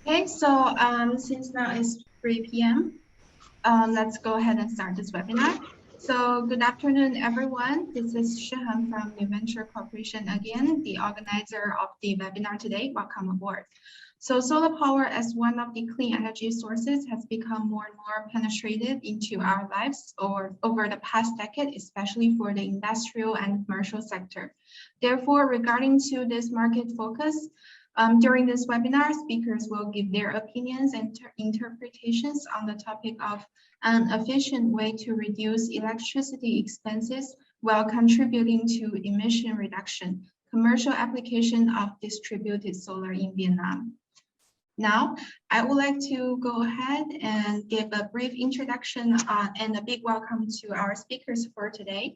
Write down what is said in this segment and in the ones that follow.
Okay, so since now is 3 p.m., let's go ahead and start this webinar. So good afternoon, everyone. This is Shihan from New Venture Corporation again, the organizer of the webinar today. Welcome aboard. So solar power as one of the clean energy sources has become more and more penetrated into our lives over the past decade, especially for the industrial and commercial sector. Therefore, regarding to this market focus, during this webinar, speakers will give their opinions and interpretations on the topic of an efficient way to reduce electricity expenses while contributing to emission reduction, commercial application of distributed solar in Vietnam. Now, I would like to go ahead and give a brief introduction and a big welcome to our speakers for today.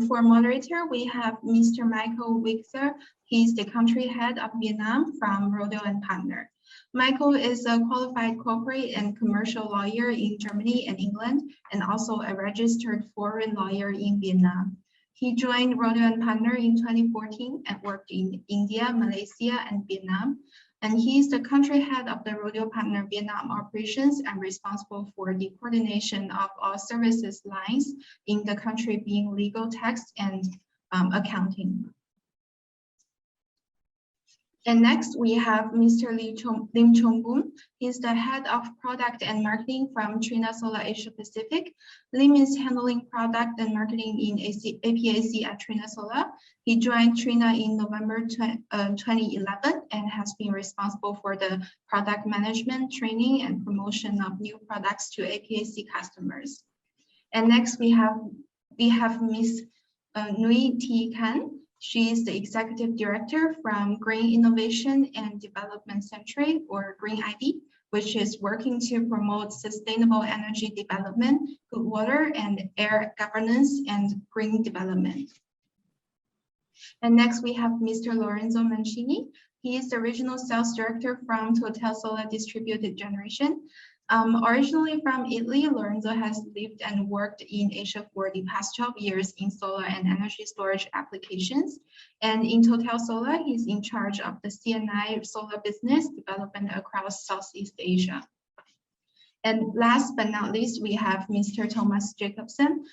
For moderator, we have Mr. Michael Wixer. He's the country head of Vietnam from Rodeo & Partner. Michael is a qualified corporate and commercial lawyer in Germany and England, and also a registered foreign lawyer in Vietnam. He joined Rodeo & Partner in 2014 and worked in India, Malaysia, and Vietnam. And he is the country head of the Rodeo Partner Vietnam operations and responsible for the coordination of all services lines in the country, being legal, tax, and accounting. And next, we have Mr. Lim Chong Boon. He's the head of product and marketing from Trina Solar Asia Pacific. Lim is handling product and marketing in APAC at Trina Solar. He joined Trina in November 2011 and has been responsible for the product management, training, and promotion of new products to APAC customers. And next, we have Ms. Nui T. Kan. She is the executive director from Green Innovation and Development Center, or Green ID, which is working to promote sustainable energy development, good water and air governance, and green development. And next we have Mr. Lorenzo Mancini. He is the regional sales director from Total Solar Distributed Generation. Originally from Italy, Lorenzo has lived and worked in Asia for the past 12 years in solar and energy storage applications. And in Total Solar, he's in charge of the CNI solar business development across Southeast Asia. And last but not least, we have Mr. Thomas Jacobson.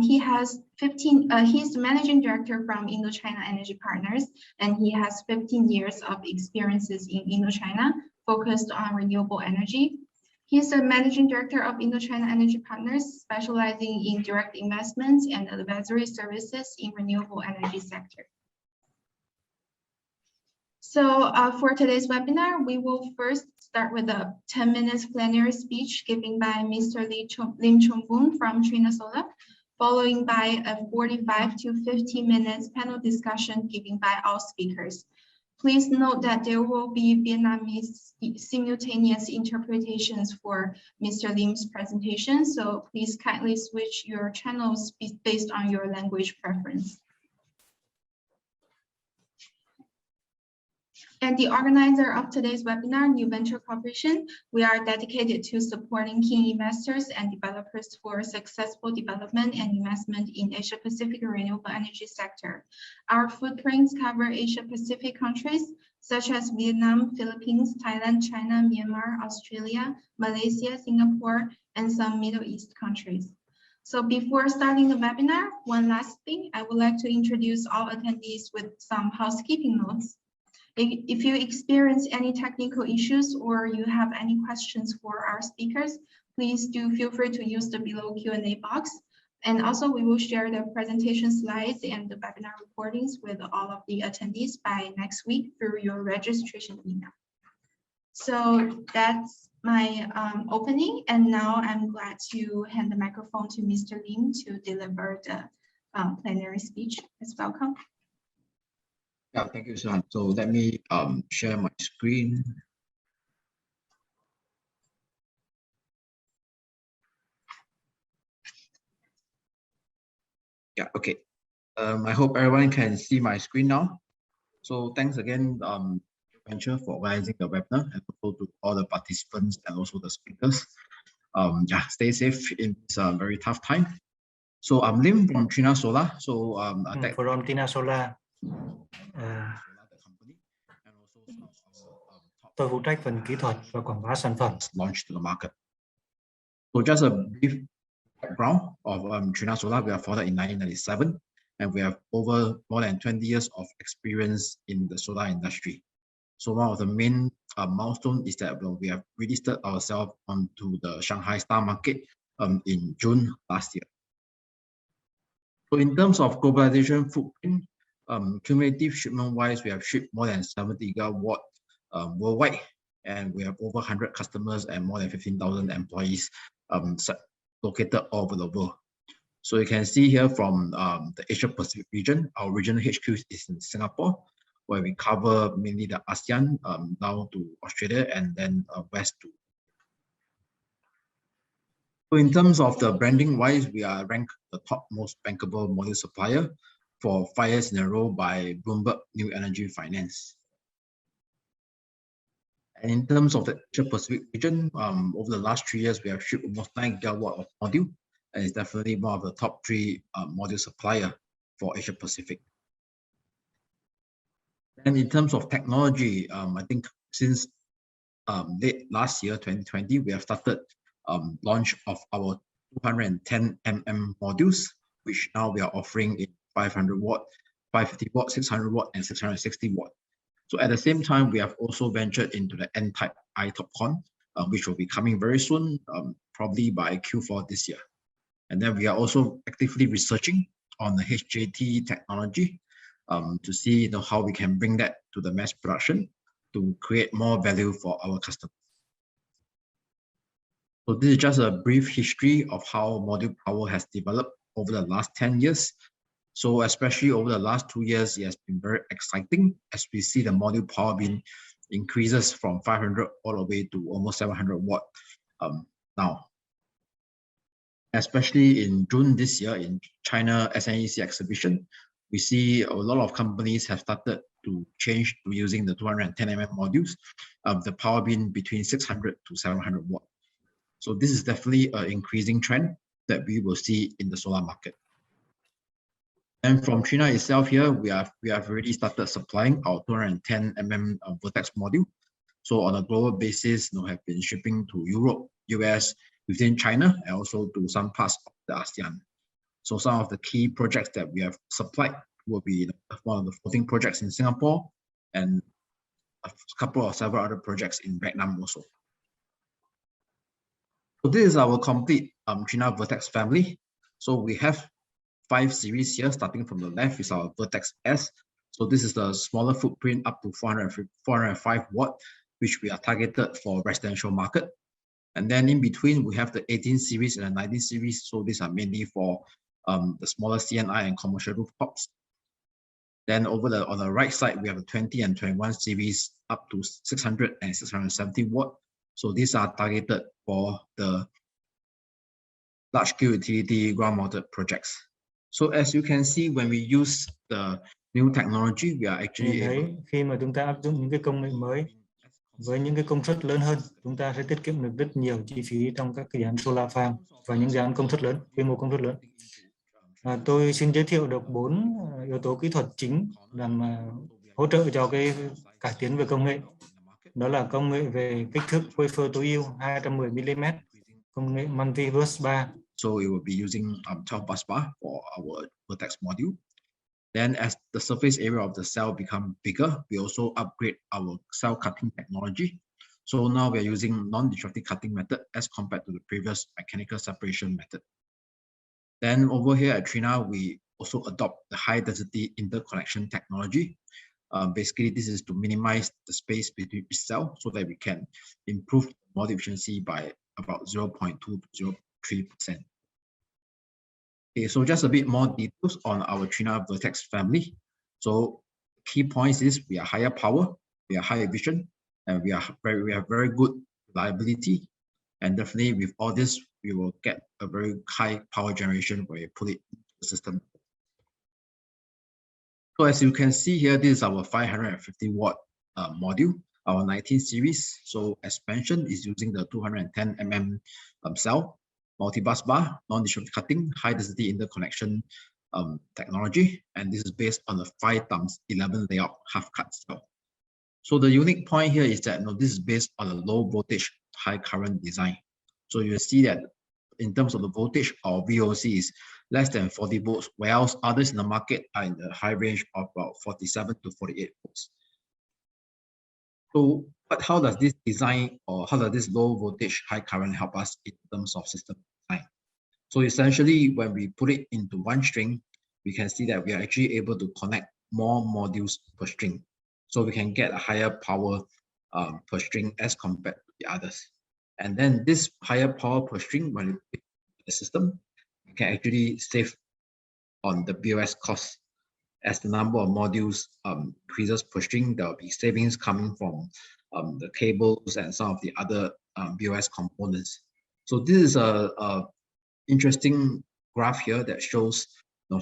He's the managing director from Indochina Energy Partners, and he has 15 years of experiences in Indochina focused on renewable energy. He's the managing director of Indochina Energy Partners, specializing in direct investments and advisory services in renewable energy sector. So for today's webinar, we will first start with a 10 minutes plenary speech given by Mr. Lim Chong Boon from Trina Solar, following by a 45 to 50 minutes panel discussion given by all speakers. Please note that there will be Vietnamese simultaneous interpretations for Mr. Lim's presentation, so please kindly switch your channels based on your language preference. And the organizer of today's webinar, New Venture Corporation, we are dedicated to supporting key investors and developers for successful development and investment in Asia-Pacific renewable energy sector. Our footprints cover Asia-Pacific countries such as Vietnam, Philippines, Thailand, China, Myanmar, Australia, Malaysia, Singapore, and some Middle East countries. So before starting the webinar, one last thing, I would like to introduce all attendees with some housekeeping notes. If you experience any technical issues or you have any questions for our speakers, please do feel free to use the below Q&A box. And also we will share the presentation slides and the webinar recordings with all of the attendees by next week through your registration email. So that's my opening. And now I'm glad to hand the microphone to Mr. Lim to deliver the plenary speech. Let's welcome. Yeah, thank you, Sean. So let me share my screen. Yeah, okay. I hope everyone can see my screen now. So thanks again, Venture, for organizing the webinar, and also to all the participants and also the speakers. Yeah, stay safe in this very tough time. So I'm Lim from Trina Solar. So from Trina Solar. The company, and also some of our Tôi phụ trách phần kỹ thuật và quảng bá sản phẩm. Launched to the market. So just a brief background of Trina Solar. We are founded in 1997, and we have over more than 20 years of experience in the solar industry. So one of the main milestones is that we have registered ourselves onto the Shanghai Star Market in June last year. So in terms of globalization footprint, cumulative shipment-wise, we have shipped more than 70 gigawatt worldwide, and we have over 100 customers and more than 15,000 employees located all over the world. So you can see here from the Asia Pacific region, our regional HQ is in Singapore, where we cover mainly the ASEAN down to Australia and then west to. So in terms of the branding wise, we are ranked the top most bankable module supplier for 5 years in a row by Bloomberg New Energy Finance. And in terms of the Asia Pacific region, over the last 3 years, we have shipped almost 9 gigawatt of module, and it's definitely one of the top 3 module supplier for Asia Pacific. And in terms of technology, I think since late last year, 2020, we have started launch of our 210 mm modules, which now we are offering in 500 watt, 550 watt, 600 watt, and 660 watt. So at the same time, we have also ventured into the N-type iTopCon, which will be coming very soon, probably by Q4 this year. And then we are also actively researching on the HJT technology to see how we can bring that to the mass production to create more value for our customers. So this is just a brief history of how module power has developed over the last 10 years. So especially over the last 2 years, it has been very exciting as we see the module power being increases from 500 all the way to almost 700 watt now. Especially in June this year in China SNEC exhibition, we see a lot of companies have started to change to using the 210 mm modules, the power being between 600 to 700 watt. So this is definitely an increasing trend that we will see in the solar market. And from Trina itself here, we have already started supplying our 210 mm Vertex module. So on a global basis, have been shipping to Europe, US, within China, and also to some parts of the ASEAN. So some of the key projects that we have supplied will be one of the floating projects in Singapore and a couple of several other projects in Vietnam also. So this is our complete Trina Vertex family. So we have 5 series here, starting from the left is our Vertex S. So this is the smaller footprint up to 405 watt, which we are targeted for residential market. And then in between, we have the 18 series and the 19 series. So these are mainly for the smaller CNI and commercial rooftops. Then over on the right side, we have the 20 and 21 series up to 600 and 670 watt. So these are targeted for the large-scale utility ground-mounted projects. So as you can see, when we use the new technology, we are actually able. Khi mà chúng ta áp dụng những cái công nghệ mới với những cái công suất lớn hơn, chúng ta sẽ tiết kiệm được rất nhiều chi phí trong các cái dự án solar farm và những dự án công suất lớn, quy mô công suất lớn. Tôi xin giới thiệu được 4 yếu tố kỹ thuật chính làm hỗ trợ cho cái cải tiến về công nghệ. Đó là công nghệ về kích thước wafer tối ưu 210 mm, công nghệ multi bus bar. So we will be using 12 bus bar for our Vertex module. Then as the surface area of the cell become bigger, we also upgrade our cell cutting technology. So now we are using non-destructive cutting method as compared to the previous mechanical separation method. Then over here at Trina, we also adopt the high density interconnection technology. Basically, this is to minimize the space between each cell so that we can improve module efficiency by about 0.2 to 0.3%. Okay, so just a bit more details on our Trina Vertex family. So key points is we are higher power, we are high efficient, and we have very good reliability. And definitely with all this, we will get a very high power generation when you put it into the system. So as you can see here, this is our 550 watt module, our 19 series. So as mentioned, is using the 210 mm cell, multi-bus bar, non-destructive cutting, high density interconnection technology. And this is based on a 5x11 layout half cut cell. So the unique point here is that this is based on a low voltage, high current design. So you see that in terms of the voltage, our VOC is less than 40 volts, whereas others in the market are in the high range of about 47 to 48 volts. So, but how does this design, or how does this low voltage, high current help us in terms of system design? So essentially, when we put it into one string, we can see that we are actually able to connect more modules per string. So we can get a higher power per string as compared to the others. And then this higher power per string, when we put it in the system, we can actually save on the BOS cost. As the number of modules increases per string, there will be savings coming from the cables and some of the other BOS components. So this is a interesting graph here that shows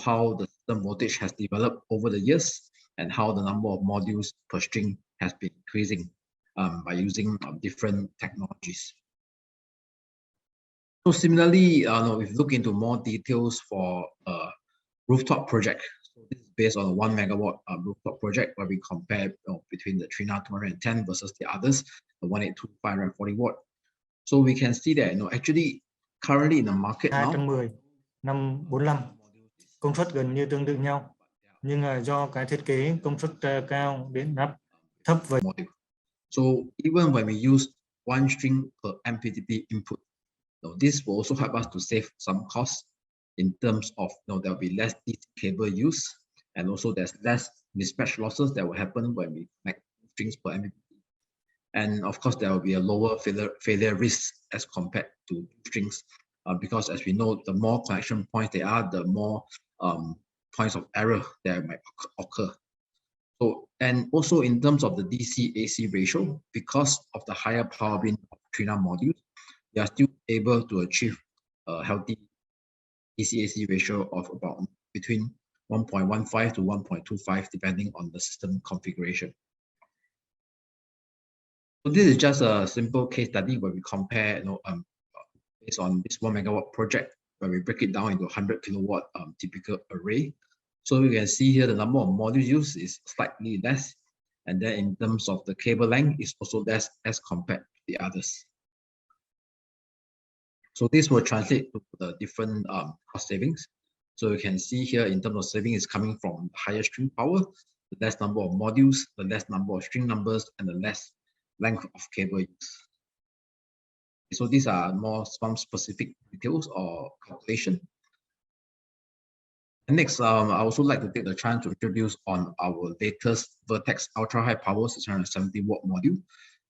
how the system voltage has developed over the years and how the number of modules per string has been increasing by using different technologies. So similarly, if you look into more details for a rooftop project, so this is based on a 1 megawatt rooftop project where we compare between the Trina 210 versus the others, the 182 540 watt. So we can see that actually currently in the market now, 210, 545, công suất gần như tương tự nhau, nhưng do cái thiết kế công suất cao, điện áp thấp với. So even when we use one string per MPPT input, this will also help us to save some costs in terms of there will be less DC cable use, and also there's less mismatch losses that will happen when we connect strings per MPPT. And of course, there will be a lower failure risk as compared to strings, because as we know, the more connection points there are, the more points of error that might occur. So, and also in terms of the DC-AC ratio, because of the higher power bin of Trina modules, we are still able to achieve a healthy DC-AC ratio of about between 1.15 to 1.25, depending on the system configuration. So this is just a simple case study where we compare, based on this 1 megawatt project, where we break it down into 100 kilowatt typical array. So we can see here the number of modules used is slightly less, and then in terms of the cable length is also less as compared to the others. So this will translate to the different cost savings. So you can see here in terms of saving is coming from higher string power, the less number of modules, the less number of string numbers, and the less length of cable use. So these are more some specific details or calculation. And next, I also like to take the chance to introduce on our latest Vertex ultra high power 670 watt module.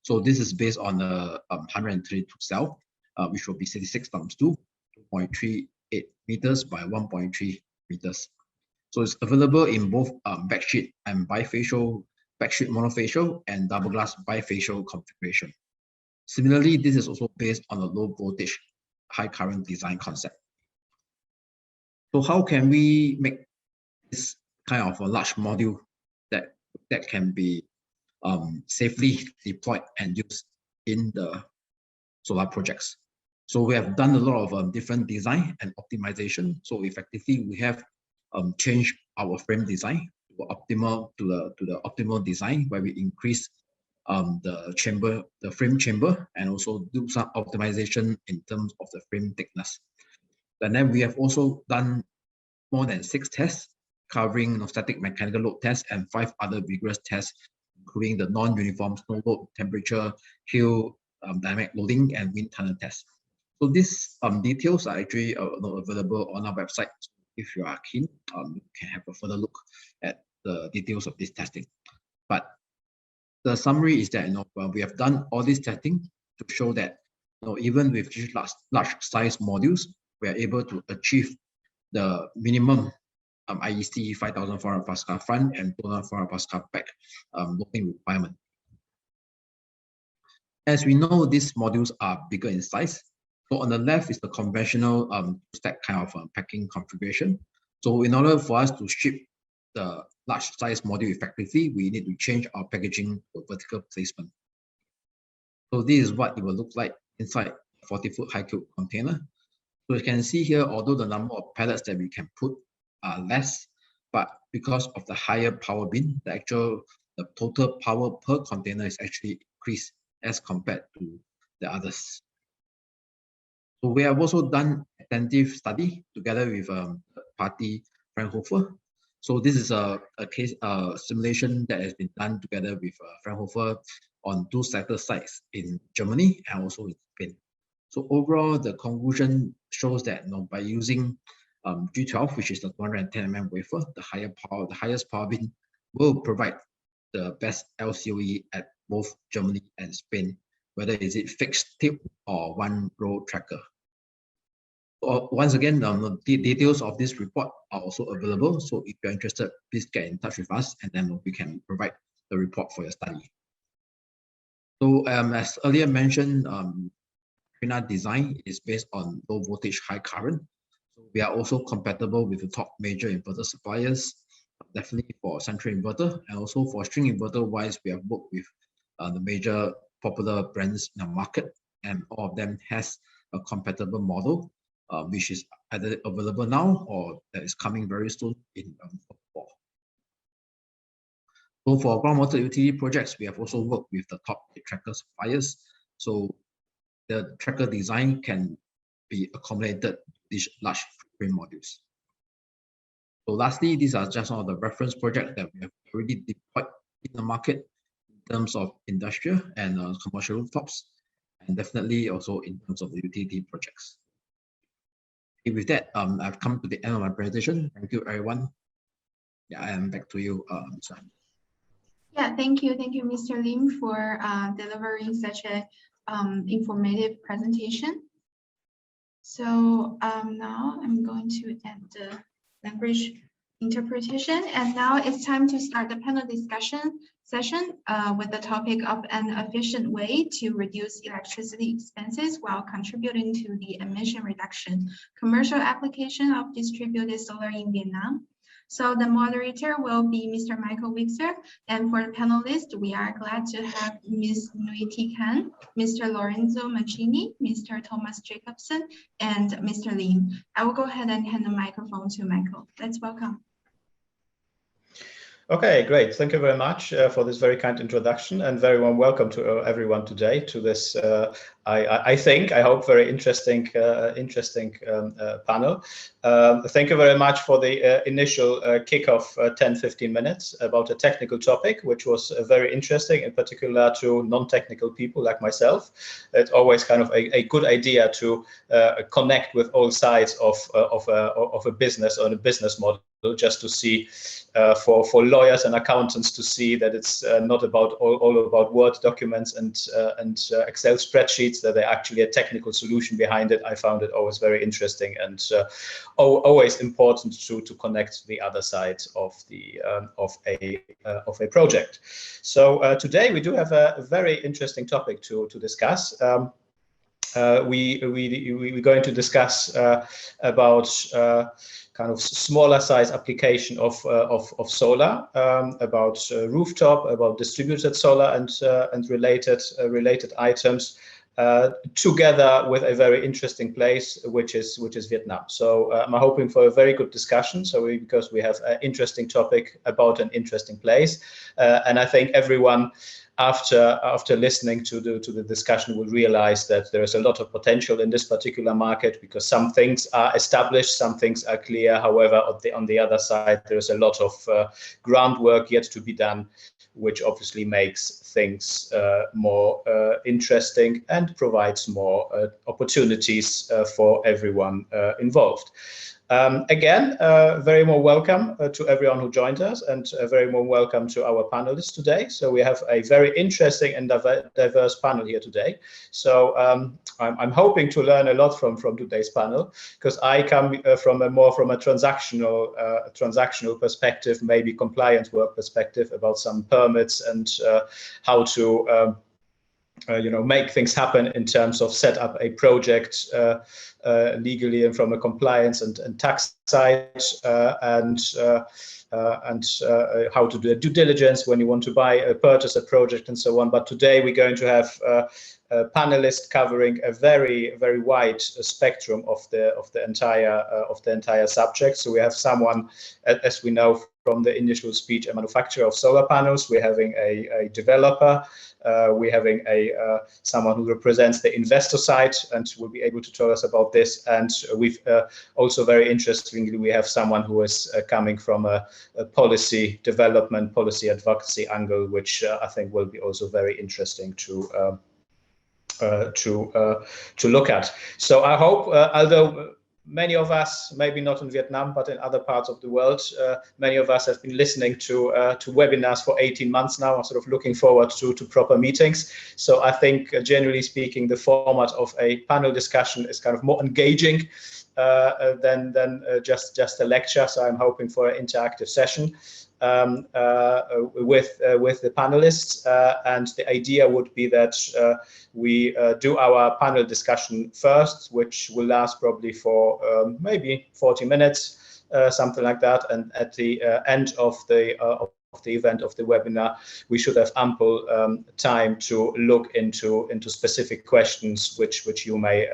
So this is based on a 132 cell, which will be 66 times 2, 2.38 meters by 1.3 meters. So it's available in both backsheet and bifacial, backsheet monofacial and double glass bifacial configuration. Similarly, this is also based on a low voltage, high current design concept. So how can we make this kind of a large module that can be safely deployed and used in the solar projects? So we have done a lot of different design and optimization. So effectively, we have changed our frame design to the optimal design, where we increase the frame chamber, and also do some optimization in terms of the frame thickness. And then we have also done more than 6 tests covering static mechanical load tests and 5 other rigorous tests, including the non-uniform snow load, temperature, hill, dynamic loading, and wind tunnel tests. So these details are actually available on our website. If you are keen, you can have a further look at the details of this testing. But the summary is that we have done all this testing to show that even with large size modules, we are able to achieve the minimum IEC 5,400 Pascal front and 2,400 Pascal back loading requirement. As we know, these modules are bigger in size. So on the left is the conventional stack kind of packing configuration. So in order for us to ship the large size module effectively, we need to change our packaging to vertical placement. So this is what it will look like inside a 40-foot high cube container. So you can see here, although the number of pallets that we can put are less, but because of the higher power bin, the actual the total power per container is actually increased as compared to the others. So we have also done attentive study together with party Fraunhofer. So this is a case simulation that has been done together with Fraunhofer on 2 sector sites in Germany and also in Spain. So overall, the conclusion shows that by using G12, which is the 210 mm wafer, the highest power bin will provide the best LCOE at both Germany and Spain, whether is it fixed tip or one row tracker. Once again, the details of this report are also available. So if you're interested, please get in touch with us and then we can provide the report for your study. So as earlier mentioned, Trina design is based on low voltage, high current. So we are also compatible with the top major inverter suppliers, definitely for central inverter, and also for string inverter wise, we have worked with the major popular brands in the market, and all of them has a compatible model, which is either available now or that is coming very soon in fall. So for ground mounted utility projects, we have also worked with the top tracker suppliers. So the tracker design can be accommodated to these large footprint modules. So lastly, these are just some of the reference projects that we have already deployed in the market in terms of industrial and commercial rooftops, and definitely also in terms of the utility projects. Okay, with that, I've come to the end of my presentation. Thank you, everyone. Yeah, I am back to you, Sam. Yeah, thank you, Mr. Lim, for delivering such a informative presentation. So now I'm going to end the language interpretation, and now it's time to start the panel discussion session with the topic of an efficient way to reduce electricity expenses while contributing to the emission reduction commercial application of distributed solar in Vietnam. So the moderator will be Mr. Michael Wixer, and for the panelists, we are glad to have Ms. Nui T. Khan, Mr. Lorenzo Mancini, Mr. Thomas Jacobson, and Mr. Lim. I will go ahead and hand the microphone to Michael. Let's welcome. Okay, great. Thank you very much for this very kind introduction, and very warm welcome to everyone today to this, I hope, very interesting panel. Thank you very much for the initial kickoff, 10-15 minutes about a technical topic, which was very interesting, in particular to non-technical people like myself. It's always kind of a good idea to connect with all sides of a business or a business model, just to see for lawyers and accountants to see that it's not about all about Word documents and Excel spreadsheets, that they're actually a technical solution behind it. I found it always very interesting and always important to connect the other side of a project. So today we do have a very interesting topic to discuss. We're going to discuss about kind of smaller size application of solar, about rooftop, about distributed solar and related items, together with a very interesting place, which is Vietnam. So I'm hoping for a very good discussion. So because we have an interesting topic about an interesting place, and I think everyone, after listening to the discussion, will realize that there is a lot of potential in this particular market, because some things are established, some things are clear. However, on the other side, there is a lot of groundwork yet to be done, which obviously makes things more interesting and provides more opportunities for everyone involved. Again, very warm welcome to everyone who joined us, and a very warm welcome to our panelists today. So we have a very interesting and diverse panel here today. So I'm hoping to learn a lot from today's panel, because I come from a transactional perspective, maybe compliance work perspective, about some permits and how to make things happen in terms of set up a project legally and from a compliance and tax side, and how to do a due diligence when you want to purchase a project and so on. But today we're going to have panelists covering a very wide spectrum of the entire subject. So we have someone, as we know from the initial speech a manufacturer of solar panels. We're having a developer. We're having someone who represents the investor side and will be able to tell us about this. And we've also, very interestingly, we have someone who is coming from a policy development, policy advocacy angle, which I think will be also very interesting to look at. So I hope, although many of us, maybe not in Vietnam, but in other parts of the world, many of us have been listening to webinars for 18 months now, sort of looking forward to proper meetings. So I think, generally speaking, the format of a panel discussion is kind of more engaging than just a lecture. So I'm hoping for an interactive session with the panelists, and the idea would be that we do our panel discussion first, which will last probably for maybe 40 minutes, something like that, and at the end of the event of the webinar, we should have ample time to look into specific questions which you may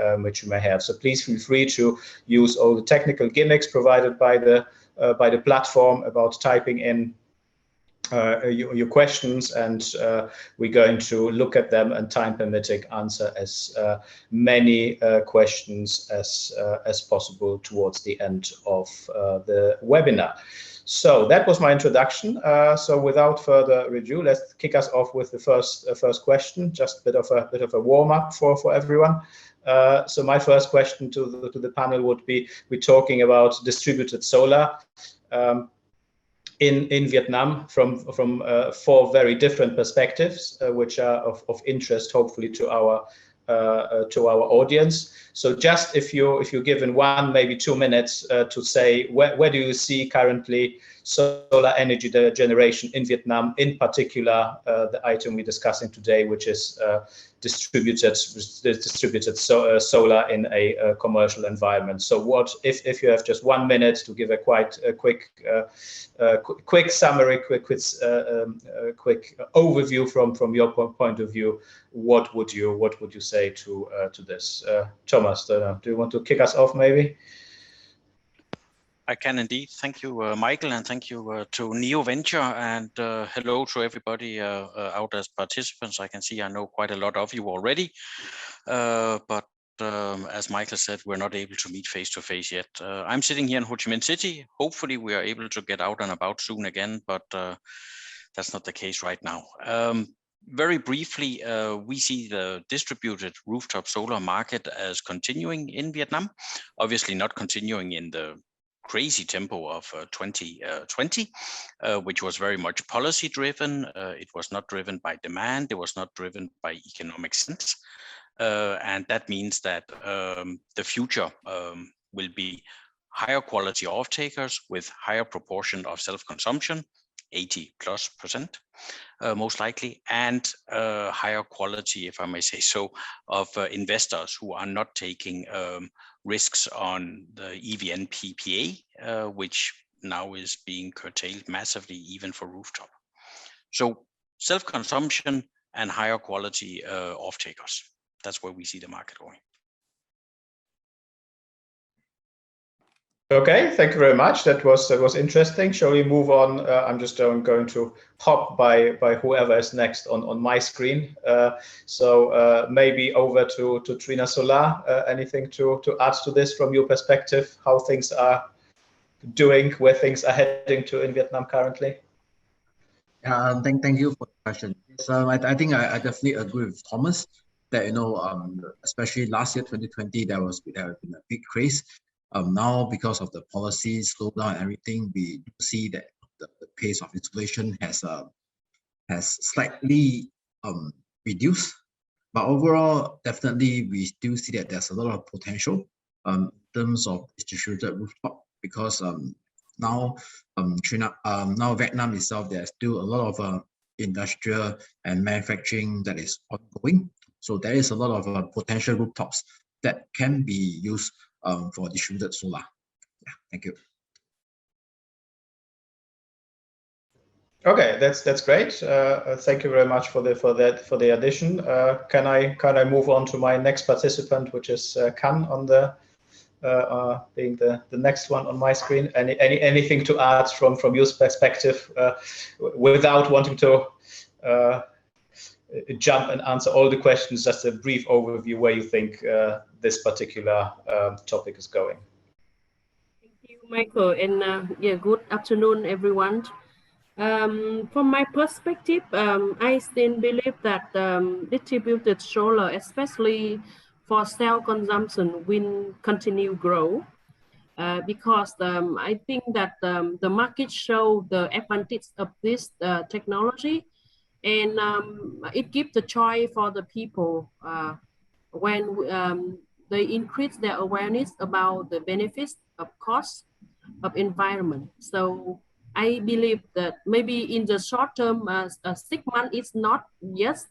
have. So please feel free to use all the technical gimmicks provided by the platform about typing in your questions, and we're going to look at them and, time permitting, answer as many questions as possible towards the end of the webinar. So that was my introduction. So without further ado, let's kick us off with the first question. Just a bit of a warm up for everyone. So my first question to the panel would be: we're talking about distributed solar in Vietnam from 4 very different perspectives, which are of interest, hopefully, to our audience. So just if you're given 1, maybe 2 minutes to say where do you see currently solar energy generation in Vietnam, in particular the item we're discussing today, which is distributed solar in a commercial environment. So what if you have just 1 minute to give a quick summary, quick overview from your point of view, what would you say to this? Thomas, do you want to kick us off maybe? I can indeed. Thank you, Michael, and thank you to Neo Venture, and hello to everybody out as participants. I can see I know quite a lot of you already, but as Michael said, we're not able to meet face to face yet. I'm sitting here in Ho Chi Minh City. Hopefully we are able to get out and about soon again, but that's not the case right now. Very briefly, we see the distributed rooftop solar market as continuing in Vietnam. Obviously not continuing in the crazy tempo of 2020, which was very much policy driven. It was not driven by demand. It was not driven by economic sense. And that means that the future will be higher quality off-takers with higher proportion of self-consumption, 80+%, most likely, and higher quality, if I may say so, of investors who are not taking risks on the EVN PPA, which now is being curtailed massively, even for rooftop. So self-consumption and higher quality off-takers. That's where we see the market going. Okay, thank you very much. That was interesting. Shall we move on? I'm just going to hop by whoever is next on my screen. So maybe over to Trina Solar. Anything to add to this from your perspective? How things are doing, where things are heading to in Vietnam currently? Thank you for the question. So I think I definitely agree with Thomas that, especially last year, 2020, there has been a big craze. Now, because of the policy slowdown and everything, we do see that the pace of installation has slightly reduced. But overall, definitely, we still see that there's a lot of potential in terms of distributed rooftop, because now Vietnam itself, there's still a lot of industrial and manufacturing that is ongoing. So there is a lot of potential rooftops that can be used for distributed solar. Yeah, thank you. Okay, that's great. Thank you very much for the addition. Can I move on to my next participant, which is Kan on the being the next one on my screen. Anything to add from your perspective without wanting to jump and answer all the questions, just a brief overview where you think this particular topic is going. Thank you, Michael, and yeah, good afternoon, everyone. From my perspective, I still believe that distributed solar, especially for self-consumption, will continue grow because I think that the market show the advantage of this technology, and it gives the choice for the people when they increase their awareness about the benefits of cost of environment. So I believe that maybe in the short term, 6 months is not just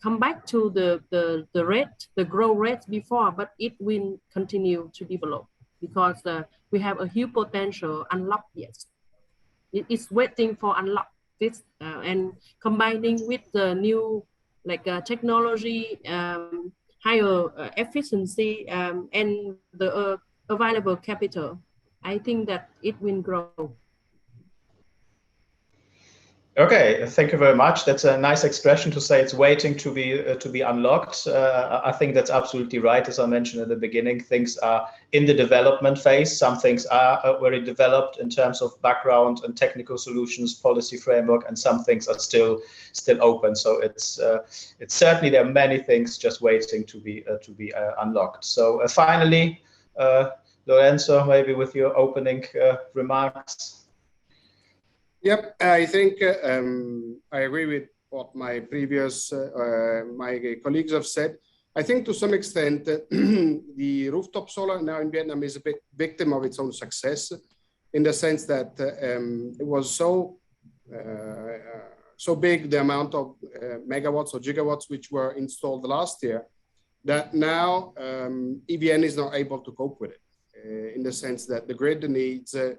come back to the rate, the growth rate before, but it will continue to develop because we have a huge potential unlocked yet. It is waiting for unlock this and combining with the new technology, higher efficiency and the available capital. I think that it will grow. Okay, thank you very much. That's a nice expression to say it's waiting to be unlocked. I think that's absolutely right. As I mentioned at the beginning, things are in the development phase. Some things are very developed in terms of background and technical solutions, policy framework, and some things are still open. So it's certainly there are many things just waiting to be unlocked. So finally, Lorenzo, maybe with your opening remarks. Yep, I think I agree with what my previous my colleagues have said. I think to some extent the rooftop solar now in Vietnam is a bit victim of its own success, in the sense that it was so big, the amount of megawatts or gigawatts which were installed last year, that now EVN is not able to cope with it. In the sense that the grid needs the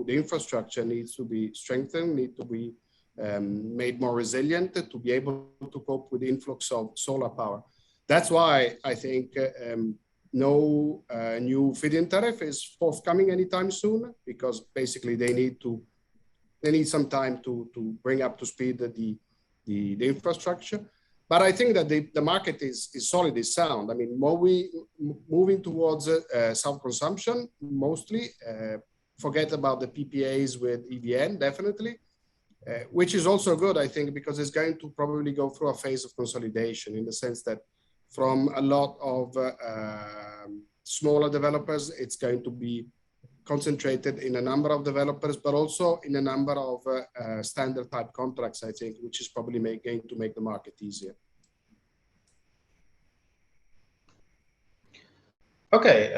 infrastructure needs to be strengthened, need to be made more resilient to be able to cope with the influx of solar power. That's why I think no new feed-in tariff is forthcoming anytime soon, because basically they need some time to bring up to speed the infrastructure. But I think that the market is solid, is sound. I mean, moving towards self-consumption, mostly, forget about the PPAs with EVN, definitely, which is also good, I think, because it's going to probably go through a phase of consolidation, in the sense that from a lot of smaller developers, it's going to be concentrated in a number of developers, but also in a number of standard type contracts, I think, which is probably going to make the market easier. Okay,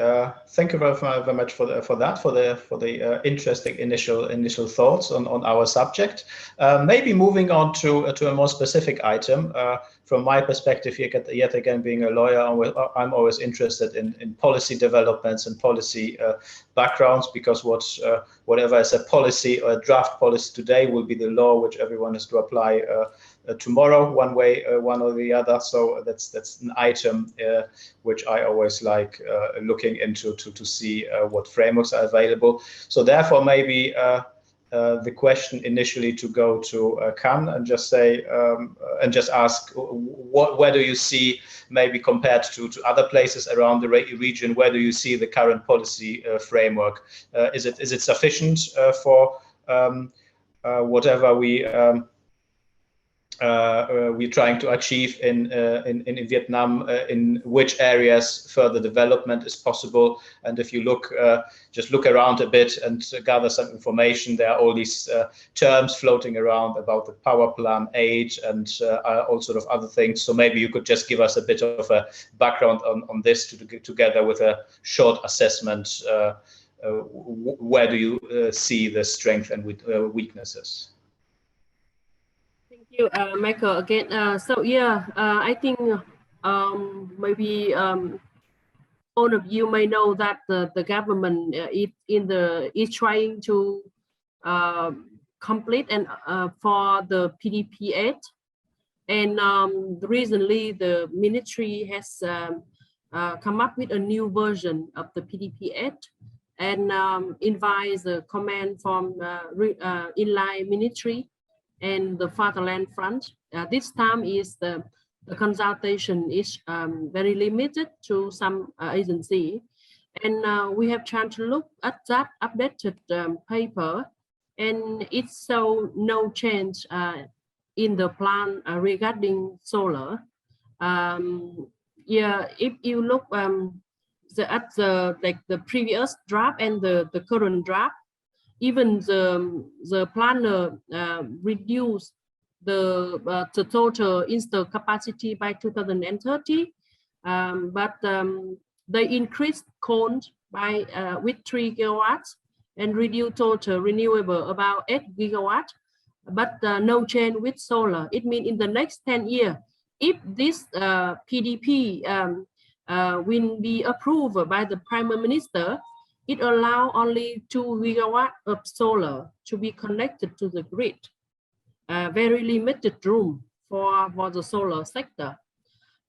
thank you very much for the interesting initial thoughts on our subject. Maybe moving on to a more specific item. From my perspective, yet again, being a lawyer, I'm always interested in policy developments and policy backgrounds, because whatever is a policy or a draft policy today will be the law which everyone has to apply tomorrow, one way, one or the other. So that's an item which I always like looking into to see what frameworks are available. So therefore, maybe the question initially to go to Can and just say and just ask, where do you see, maybe compared to other places around the region, where do you see the current policy framework? Is it sufficient for whatever we're trying to achieve in Vietnam, in which areas further development is possible? And if you just look around a bit and gather some information, there are all these terms floating around about the power plan age and all sort of other things. So maybe you could just give us a bit of a background on this together with a short assessment. Where do you see the strength and weaknesses? Thank you, Michael, again. So yeah, I think maybe all of you may know that the government is trying to complete and for the PDP8, and recently the ministry has come up with a new version of the PDP8 and invite the comment from inline ministry and the Fatherland Front. This time is the consultation is very limited to some agency. And we have tried to look at that updated paper, and it's so no change in the plan regarding solar. Yeah, if you look at the previous draft and the current draft, even the planner reduced the total installed capacity by 2030, but they increased coal by with 3 gigawatts and reduce total renewable about 8 gigawatts, but no change with solar. It means in the next 10 years, if this PDP will be approved by the Prime Minister, it allows only 2 gigawatts of solar to be connected to the grid. Very limited room for the solar sector.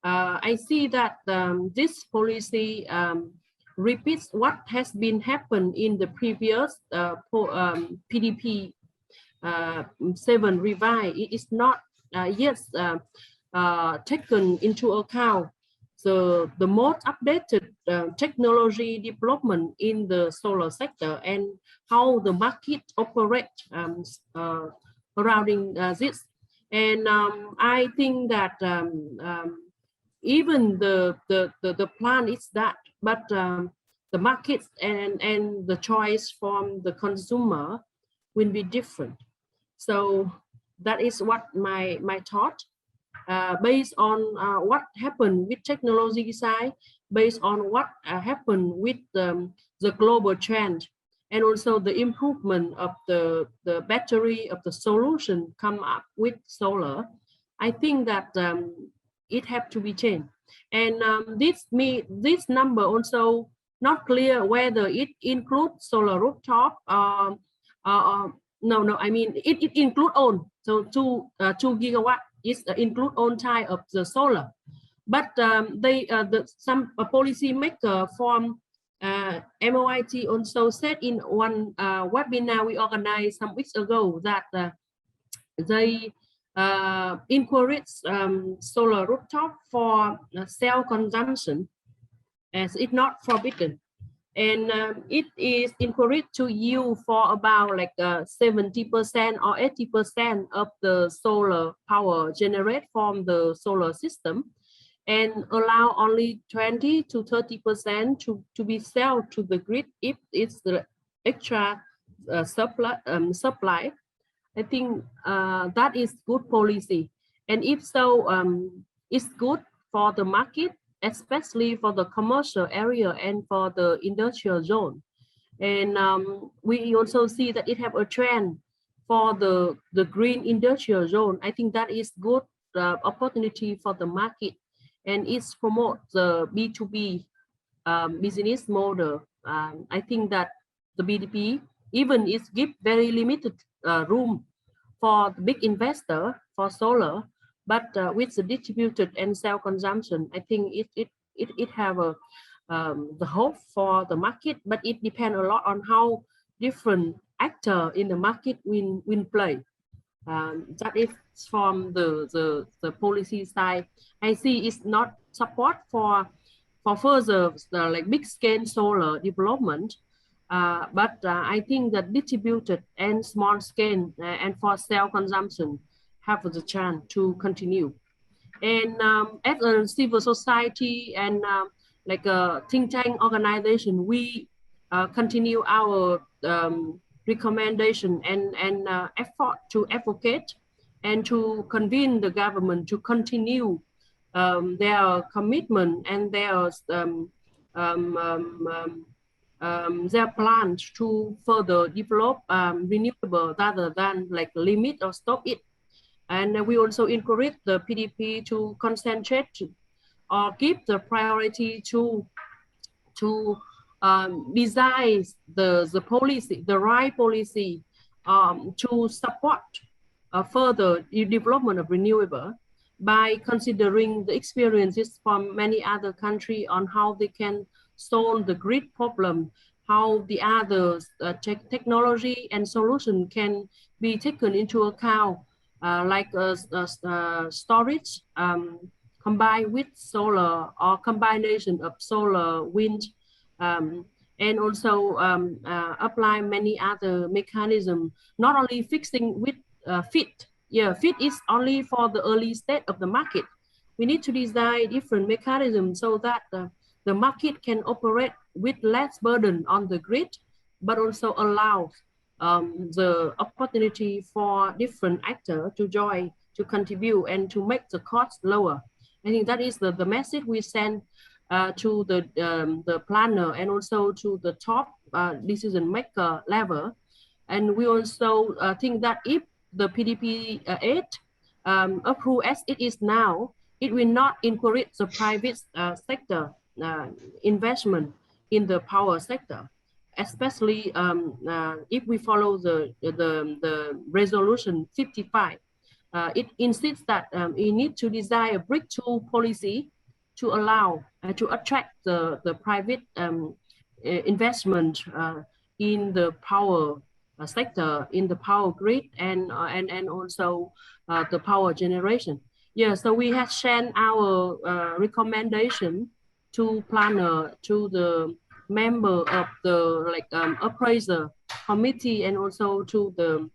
I see that this policy repeats what has been happened in the previous PDP 7 revise. It is not yet taken into account the most updated technology development in the solar sector and how the market operates surrounding this. And I think that even the plan is that, but the markets and the choice from the consumer will be different. So that is what my thought. Based on what happened with technology side, based on what happened with the global trend, and also the improvement of the battery of the solution come up with solar, I think that it have to be changed. And this number also not clear whether it includes solar rooftop. No, I mean it include on. So 2 gigawatt is include on type of the solar, but some policy maker from MOIT also said in one webinar we organized some weeks ago that they encourage solar rooftop for self consumption, as it's not forbidden, and it is encouraged to use for about like 70% or 80% of the solar power generated from the solar system, and allow only 20 to 30% to be sold to the grid if it's the extra supply. I think that is good policy, and if so, it's good for the market, especially for the commercial area and for the industrial zone. And we also see that it have a trend for the green industrial zone. I think that is good opportunity for the market, and it's promote the B2B business model. I think that the BDP even is give very limited room for the big investor for solar, but with the distributed and self-consumption, I think it have a the hope for the market, but it depends a lot on how different actor in the market will play. That is from the policy side. I see it's not support for further like big scale solar development, but I think that distributed and small scale and for self-consumption have the chance to continue. And as a civil society and like a think tank organization, we continue our recommendation and effort to advocate and to convince the government to continue their commitment and their plans to further develop renewable rather than like limit or stop it. And we also encourage the PDP to concentrate or give the priority to design the policy, the right policy to support further development of renewable. by considering the experiences from many other countries on how they can solve the grid problem, how the other technology and solution can be taken into account, like storage combined with solar or combination of solar, wind, and also apply many other mechanisms, not only fixing with fit. Yeah, fit is only for the early state of the market. We need to design different mechanisms so that the market can operate with less burden on the grid, but also allow the opportunity for different actors to join, to contribute, and to make the cost lower. I think that is the message we send to the planner and also to the top decision maker level. And we also think that if the PDP 8 approved as it is now, it will not encourage the private sector investment in the power sector, especially if we follow the resolution 55. It insists that we need to design a breakthrough policy to allow to attract the private investment in the power sector, in the power grid, and also the power generation. Yeah, so we have sent our recommendation to planner, to the member of the appraiser committee, and also to the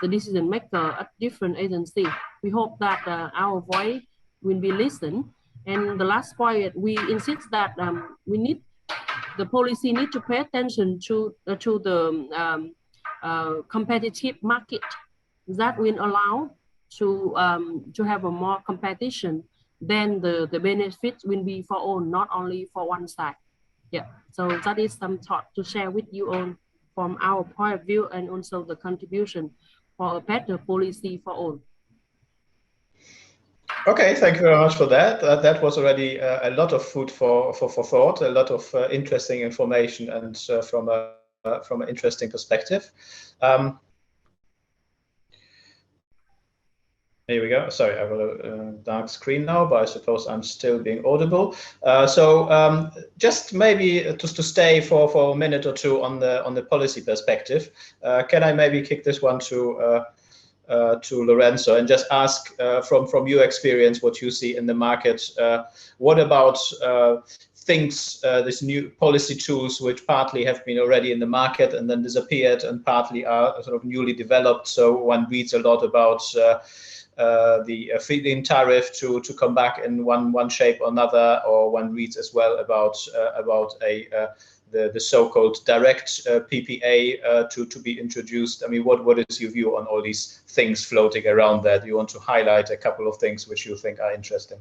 decision maker at different agencies. We hope that our voice will be listened. And the last point, we insist that we need the policy need to pay attention to the competitive market that will allow to have a more competition. Then the benefits will be for all, not only for one side. Yeah, so that is some thought to share with you all from our point of view, and also the contribution for a better policy for all. Okay, thank you very much for that. That was already a lot of food for thought, a lot of interesting information, and from an interesting perspective. Here we go. Sorry, I have a dark screen now, but I suppose I'm still being audible. Just maybe just to stay for a minute or two on the policy perspective, can I maybe kick this one to Lorenzo and just ask from your experience what you see in the market. What about things, these new policy tools which partly have been already in the market and then disappeared and partly are sort of newly developed? So one reads a lot about the feed-in tariff to come back in one shape or another, or one reads as well about the so-called direct PPA to be introduced. I mean, what is your view on all these things floating around there? Do you want to highlight a couple of things which you think are interesting?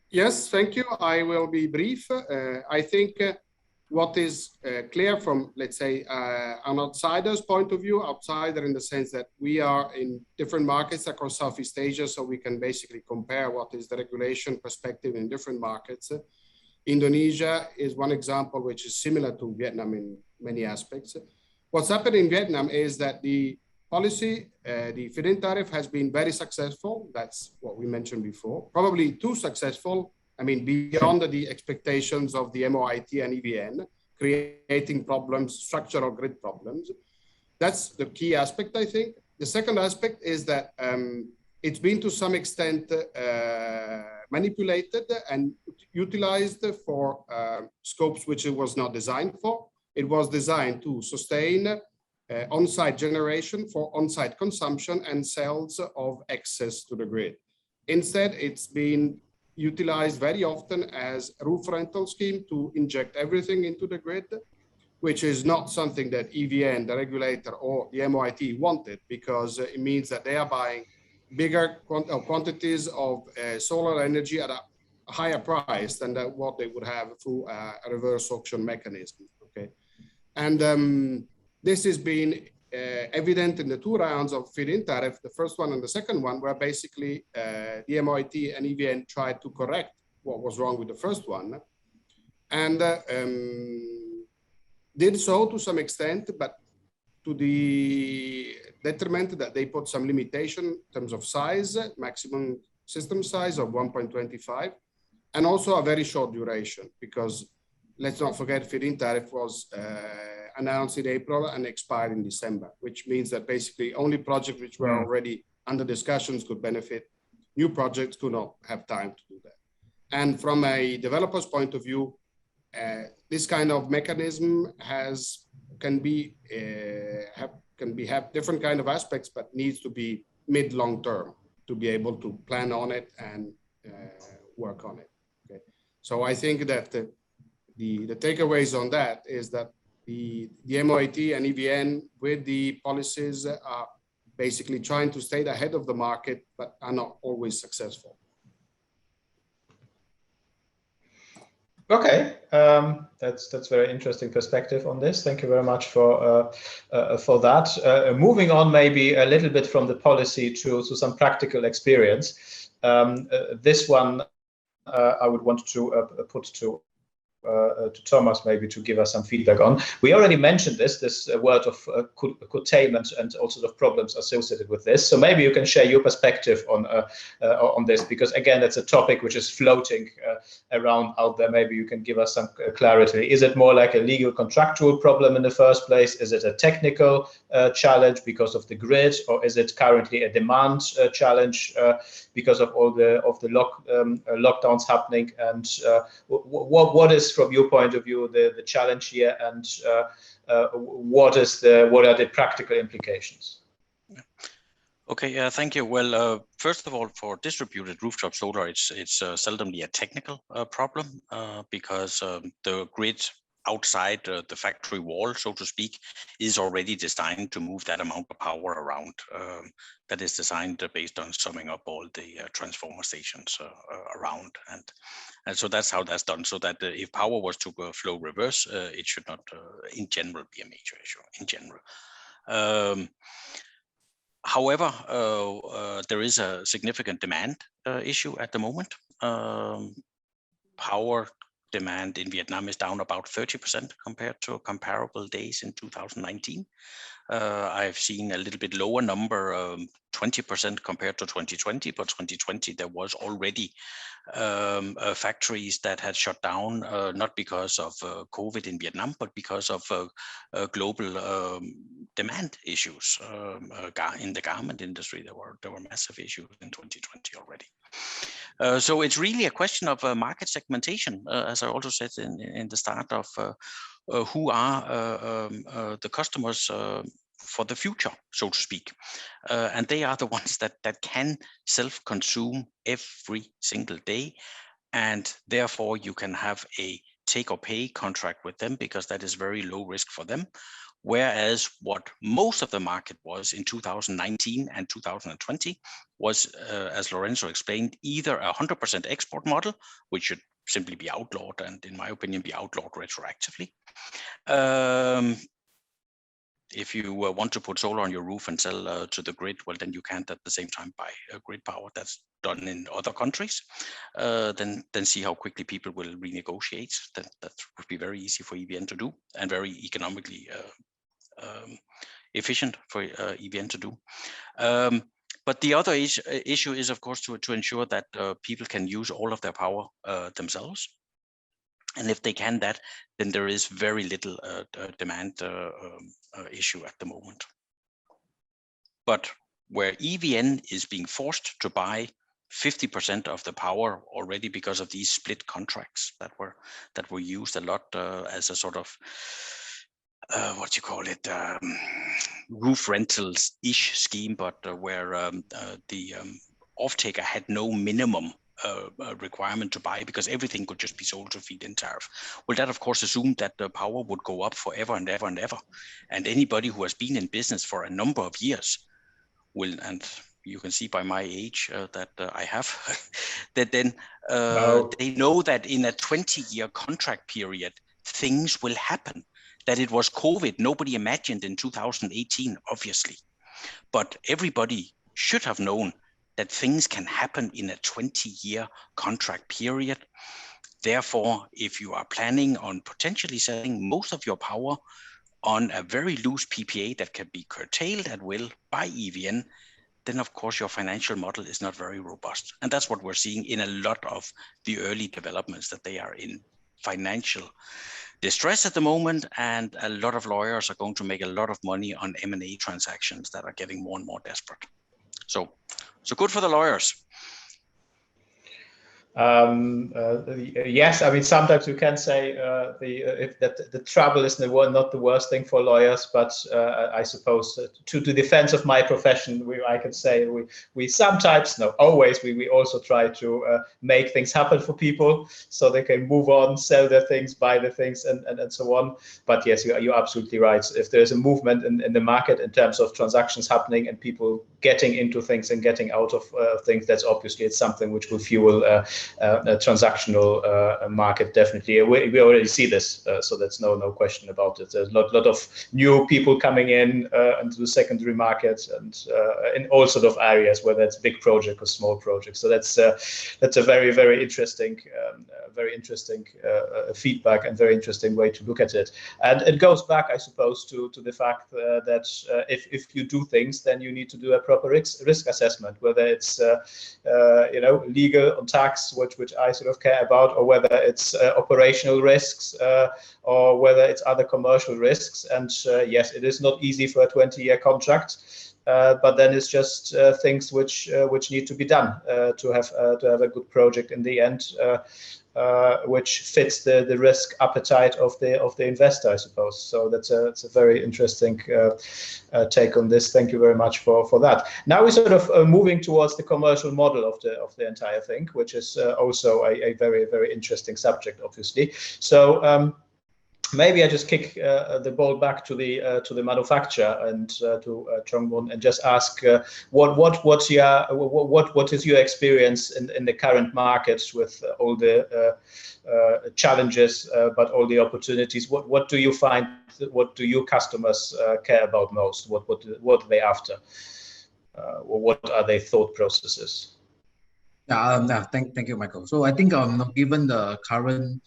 Yes, thank you. I will be brief. I think what is clear from, let's say, an outsider's point of view, outsider in the sense that we are in different markets across Southeast Asia, so we can basically compare what is the regulation perspective in different markets. Indonesia is one example which is similar to Vietnam in many aspects. What's happened in Vietnam is that the policy, the feed-in tariff has been very successful. That's what we mentioned before, probably too successful. I mean, beyond the expectations of the MOIT and EVN, creating problems, structural grid problems. That's the key aspect, I think. The second aspect is that it's been to some extent manipulated and utilized for scopes which it was not designed for. It was designed to sustain on-site generation for on-site consumption and sales of excess to the grid. Instead, it's been utilized very often as a roof rental scheme to inject everything into the grid, which is not something that EVN, the regulator, or the MOIT wanted, because it means that they are buying bigger quantities of solar energy at a higher price than what they would have through a reverse auction mechanism. Okay, and this has been evident in the two rounds of feed-in tariff, the first one and the second one, where basically the MOIT and EVN tried to correct what was wrong with the first one, and did so to some extent, but to detriment that they put some limitation in terms of size, maximum system size of 1.25, and also a very short duration, because let's not forget feed-in tariff was announced in April and expired in December, which means that basically only projects which were already under discussions could benefit. New projects could not have time to do that. And from a developer's point of view, this kind of mechanism can have different kind of aspects, but needs to be mid-long term to be able to plan on it and work on it. Okay, so I think that the takeaways on that is that the MOIT and EVN with the policies are basically trying to stay ahead of the market, but are not always successful. Okay, that's very interesting perspective on this. Thank you very much for that. Moving on, maybe a little bit from the policy to some practical experience. This one I would want to put to Thomas, maybe to give us some feedback on. We already mentioned this word of curtailment and all sorts of problems associated with this. So maybe you can share your perspective on this, because again, it's a topic which is floating around out there. Maybe you can give us some clarity. Is it more like a legal contractual problem in the first place? Is it a technical challenge because of the grid, or is it currently a demand challenge because of all the lockdowns happening? And what is, from your point of view, the challenge here, and what are the practical implications? Okay, thank you. Well, first of all, for distributed rooftop solar, it's seldomly a technical problem because the grid outside the factory wall, so to speak, is already designed to move that amount of power around. That is designed based on summing up all the transformer stations around, and so that's how that's done. So that if power was to flow reverse, it should not, in general, be a major issue. In general. However, there is a significant demand issue at the moment. Power demand in Vietnam is down about 30% compared to comparable days in 2019. I've seen a little bit lower number, 20% compared to 2020, but 2020 there was already factories that had shut down, not because of COVID in Vietnam, but because of global demand issues in the garment industry. There were massive issues in 2020 already. So it's really a question of market segmentation, as I also said in the start, of who are the customers for the future, so to speak. And they are the ones that can self-consume every single day. And therefore you can have a take or pay contract with them, because that is very low risk for them. Whereas what most of the market was in 2019 and 2020 was, as Lorenzo explained, either a 100% export model, which should simply be outlawed, and in my opinion be outlawed retroactively. If you want to put solar on your roof and sell to the grid, well, then you can't at the same time buy grid power. That's done in other countries. Then see how quickly people will renegotiate. That would be very easy for EVN to do, and very economically efficient for EVN to do. But the other issue is, of course, to ensure that people can use all of their power themselves. And if they can that, then there is very little demand issue at the moment. But where EVN is being forced to buy 50% of the power already because of these split contracts that were used a lot as a sort of what you call it, roof rentals-ish scheme, but where the off-taker had no minimum requirement to buy, because everything could just be sold to feed-in tariff. Well, that of course assumed that the power would go up forever and ever and ever. And anybody who has been in business for a number of years will, and you can see by my age that I have, that then they know that in a 20-year contract period, things will happen. That it was COVID, nobody imagined in 2018, obviously. But everybody should have known that things can happen in a 20-year contract period. Therefore, if you are planning on potentially selling most of your power on a very loose PPA that can be curtailed at will by EVN, then of course your financial model is not very robust. And that's what we're seeing in a lot of the early developments, that they are in financial distress at the moment, and a lot of lawyers are going to make a lot of money on M&A transactions that are getting more and more desperate. So good for the lawyers. Yes, I mean, sometimes you can say if that the trouble is not the worst thing for lawyers, but I suppose to the defense of my profession, I can say we sometimes, no, always, we also try to make things happen for people so they can move on, sell their things, buy their things, and so on. But yes, you're absolutely right. If there's a movement in the market in terms of transactions happening and people getting into things and getting out of things, that's obviously it's something which will fuel a transactional market. Definitely, we already see this, so that's no question about it. There's a lot of new people coming in into the secondary market, and in all sort of areas, whether it's big project or small project. So that's a very interesting feedback and very interesting way to look at it. And it goes back, I suppose, to the fact that if you do things, then you need to do a proper risk assessment, whether it's legal on tax, which I sort of care about, or whether it's operational risks, or whether it's other commercial risks. And yes, it is not easy for a 20-year contract, but then it's just things which need to be done to have a good project in the end, which fits the risk appetite of the investor, I suppose. So that's a very interesting take on this. Thank you very much for that. Now we're sort of moving towards the commercial model of the entire thing, which is also a very interesting subject, obviously. So maybe I just kick the ball back to the manufacturer and to Chong-Bun, and just ask what is your experience in the current markets with all the challenges, but all the opportunities. What do you find? What do your customers care about most? What are they after? Or what are their thought processes? Thank you, Michael. So I think given the current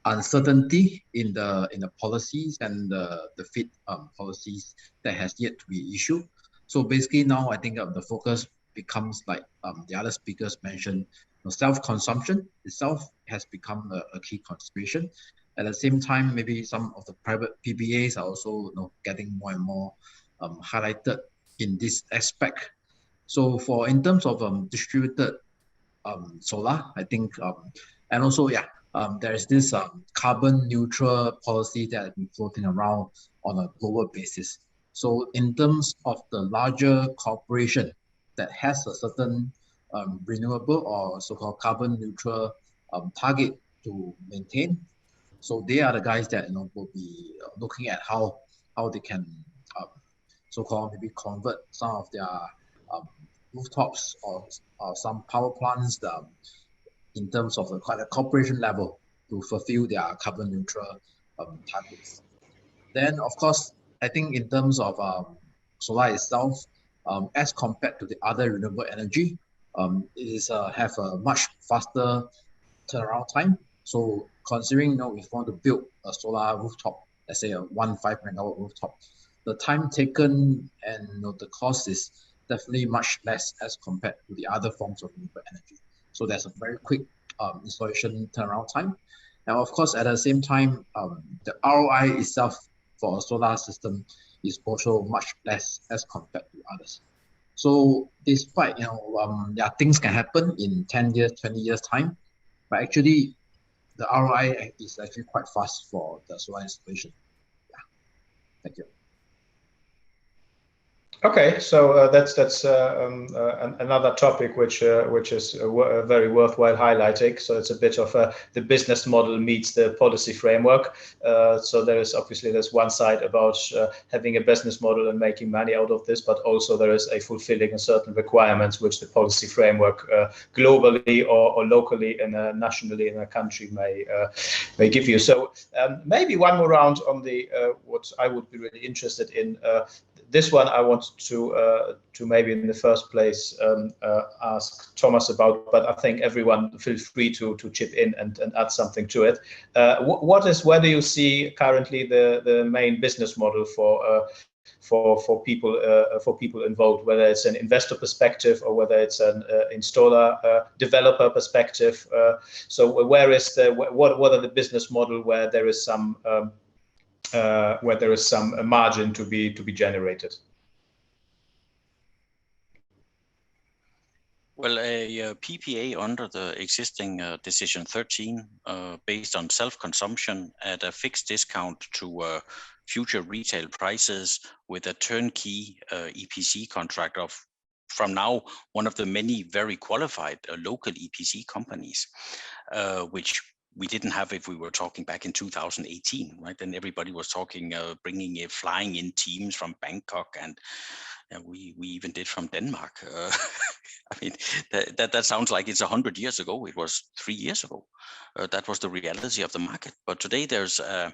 uncertainty in the policies and the FIT policies that has yet to be issued. So basically now I think the focus becomes, like the other speakers mentioned, self-consumption itself has become a key consideration. At the same time, maybe some of the private PPAs are also getting more and more highlighted in this aspect. So in terms of distributed solar, I think, and also there is this carbon neutral policy that has been floating around on a global basis. So in terms of the larger corporation that has a certain renewable or so-called carbon neutral target to maintain, so they are the guys that will be looking at how they can so-called maybe convert some of their rooftops or some power plants in terms of quite a corporation level to fulfill their carbon neutral targets. Then, of course, I think in terms of solar itself, as compared to the other renewable energy, it is have a much faster turnaround time. So considering if you want to build a solar rooftop, let's say a 5 megawatt rooftop, the time taken and the cost is definitely much less as compared to the other forms of renewable energy. So there's a very quick installation turnaround time. Now, of course, at the same time, the ROI itself for a solar system is also much less as compared to others. So despite, things can happen in 10 years, 20 years time, but actually the ROI is actually quite fast for the solar installation. Yeah, thank you. Okay, so that's another topic which is very worthwhile highlighting. So it's a bit of the business model meets the policy framework. So there's one side about having a business model and making money out of this, but also there is a fulfilling of certain requirements which the policy framework globally or locally and nationally in a country may give you. So maybe one more round on the what I would be really interested in. this one I want to maybe in the first place ask Thomas about, but I think everyone feel free to chip in and add something to it. Where do you see currently the main business model for people involved, whether it's an investor perspective or whether it's an installer developer perspective? So where is what are the business model where there is some margin to be generated? Well, a PPA under the existing Decision 13, based on self-consumption at a fixed discount to future retail prices with a turnkey EPC contract of, from now, one of the many very qualified local EPC companies, which we didn't have if we were talking back in 2018, right? Then everybody was talking, flying in teams from Bangkok, and we even did from Denmark. I mean, that sounds like it's 100 years ago. It was 3 years ago. That was the reality of the market. But today there's a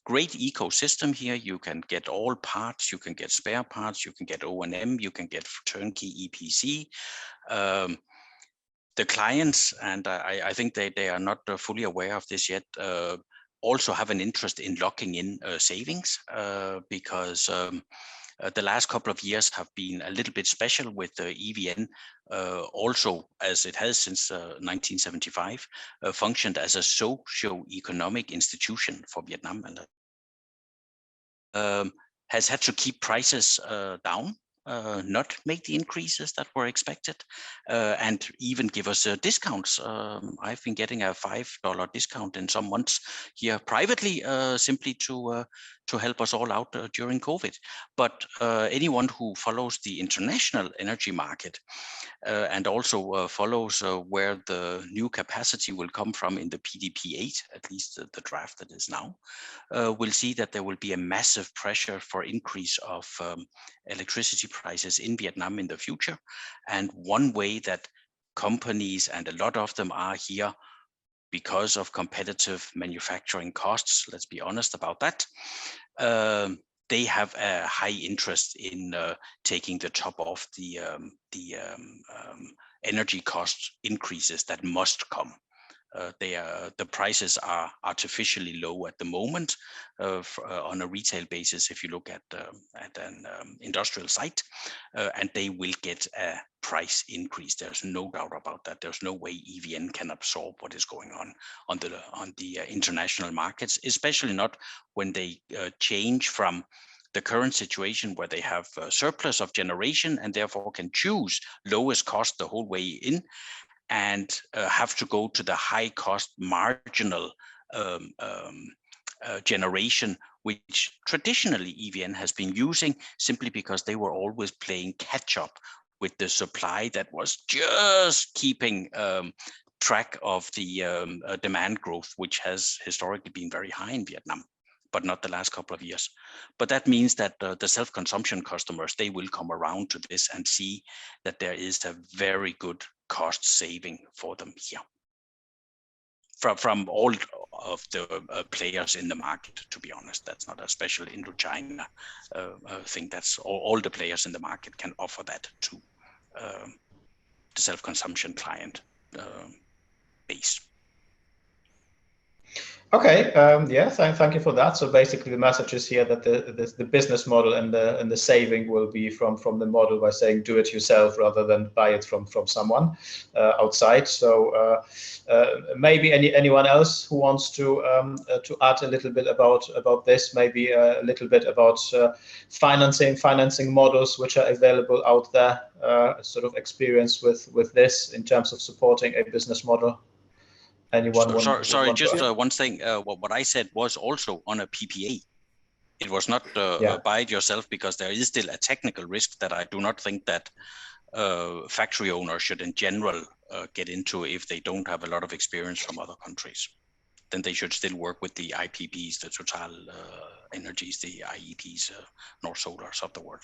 great ecosystem here. You can get all parts, you can get spare parts, you can get O&M, you can get turnkey EPC. The clients, and I think they are not fully aware of this yet, also have an interest in locking in savings because the last couple of years have been a little bit special with the EVN, also as it has since 1975, functioned as a socio-economic institution for Vietnam, and has had to keep prices down, not make the increases that were expected, and even give us discounts. I've been getting a $5 discount in some months here privately, simply to help us all out during COVID. But anyone who follows the international energy market and also follows where the new capacity will come from in the PDP-8, at least the draft that is now, will see that there will be a massive pressure for increase of electricity prices in Vietnam in the future. And one way that companies, and a lot of them are here because of competitive manufacturing costs, let's be honest about that, they have a high interest in taking the top off the energy cost increases that must come. The prices are artificially low at the moment on a retail basis if you look at an industrial site, and they will get a price increase. There's no doubt about that. There's no way EVN can absorb what is going on the international markets, especially not when they change from the current situation where they have a surplus of generation and therefore can choose lowest cost the whole way in, and have to go to the high cost marginal generation, which traditionally EVN has been using simply because they were always playing catch up with the supply that was just keeping track of the demand growth, which has historically been very high in Vietnam, but not the last couple of years. But that means that the self-consumption customers, they will come around to this and see that there is a very good cost saving for them here from all of the players in the market. To be honest, that's not a special Indochina thing. That's all the players in the market can offer that to the self-consumption client base. Okay, yeah, thank you for that. So basically the message is here that the business model and the saving will be from the model by saying do it yourself rather than buy it from someone outside. So maybe anyone else who wants to add a little bit about this, maybe a little bit about financing models which are available out there, sort of experience with this in terms of supporting a business model. Anyone? Sorry, just one thing. What I said was also on a PPA. It was not buy it yourself, because there is still a technical risk that I do not think that factory owners should in general get into if they don't have a lot of experience from other countries. Then they should still work with the IPPs, the Total Energies, the IEPs, North Solars of the world.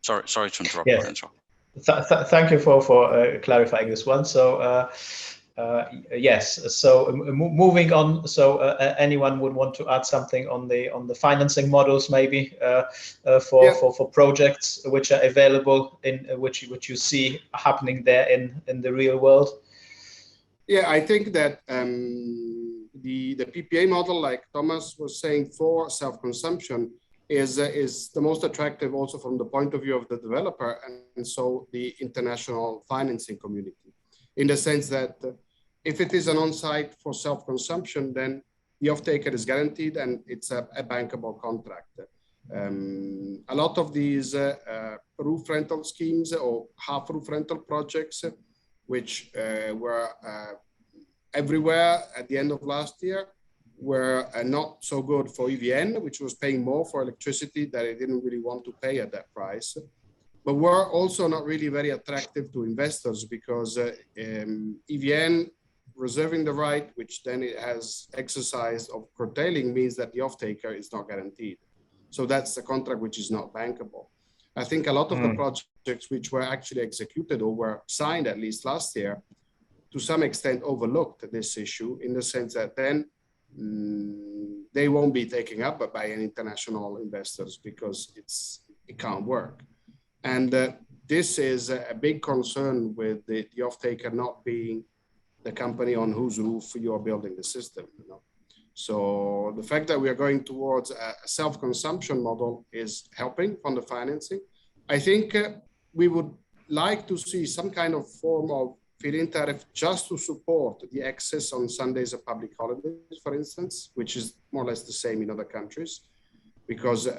Sorry to interrupt. Yes. Thank you for clarifying this one. So Yes. So moving on. So anyone would want to add something on the financing models, maybe for projects which are available in which you see happening there in the real world? Yeah, I think that the PPA model, like Thomas was saying, for self-consumption is the most attractive also from the point of view of the developer and so the international financing community, in the sense that if it is an on-site for self-consumption, then the off-taker is guaranteed and it's a bankable contract. A lot of these roof rental schemes or half roof rental projects, which were everywhere at the end of last year, were not so good for EVN, which was paying more for electricity that it didn't really want to pay at that price, but were also not really very attractive to investors because EVN reserving the right, which then it has exercised of curtailing, means that the off-taker is not guaranteed. So that's a contract which is not bankable. I think a lot of the projects which were actually executed or were signed at least last year, to some extent overlooked this issue in the sense that then they won't be taken up by any international investors because it can't work. And this is a big concern with the off-taker not being the company on whose roof you are building the system. You know? So the fact that we are going towards a self-consumption model is helping on the financing. I think we would like to see some kind of form of feed-in tariff just to support the access on Sundays and public holidays, for instance, which is more or less the same in other countries, because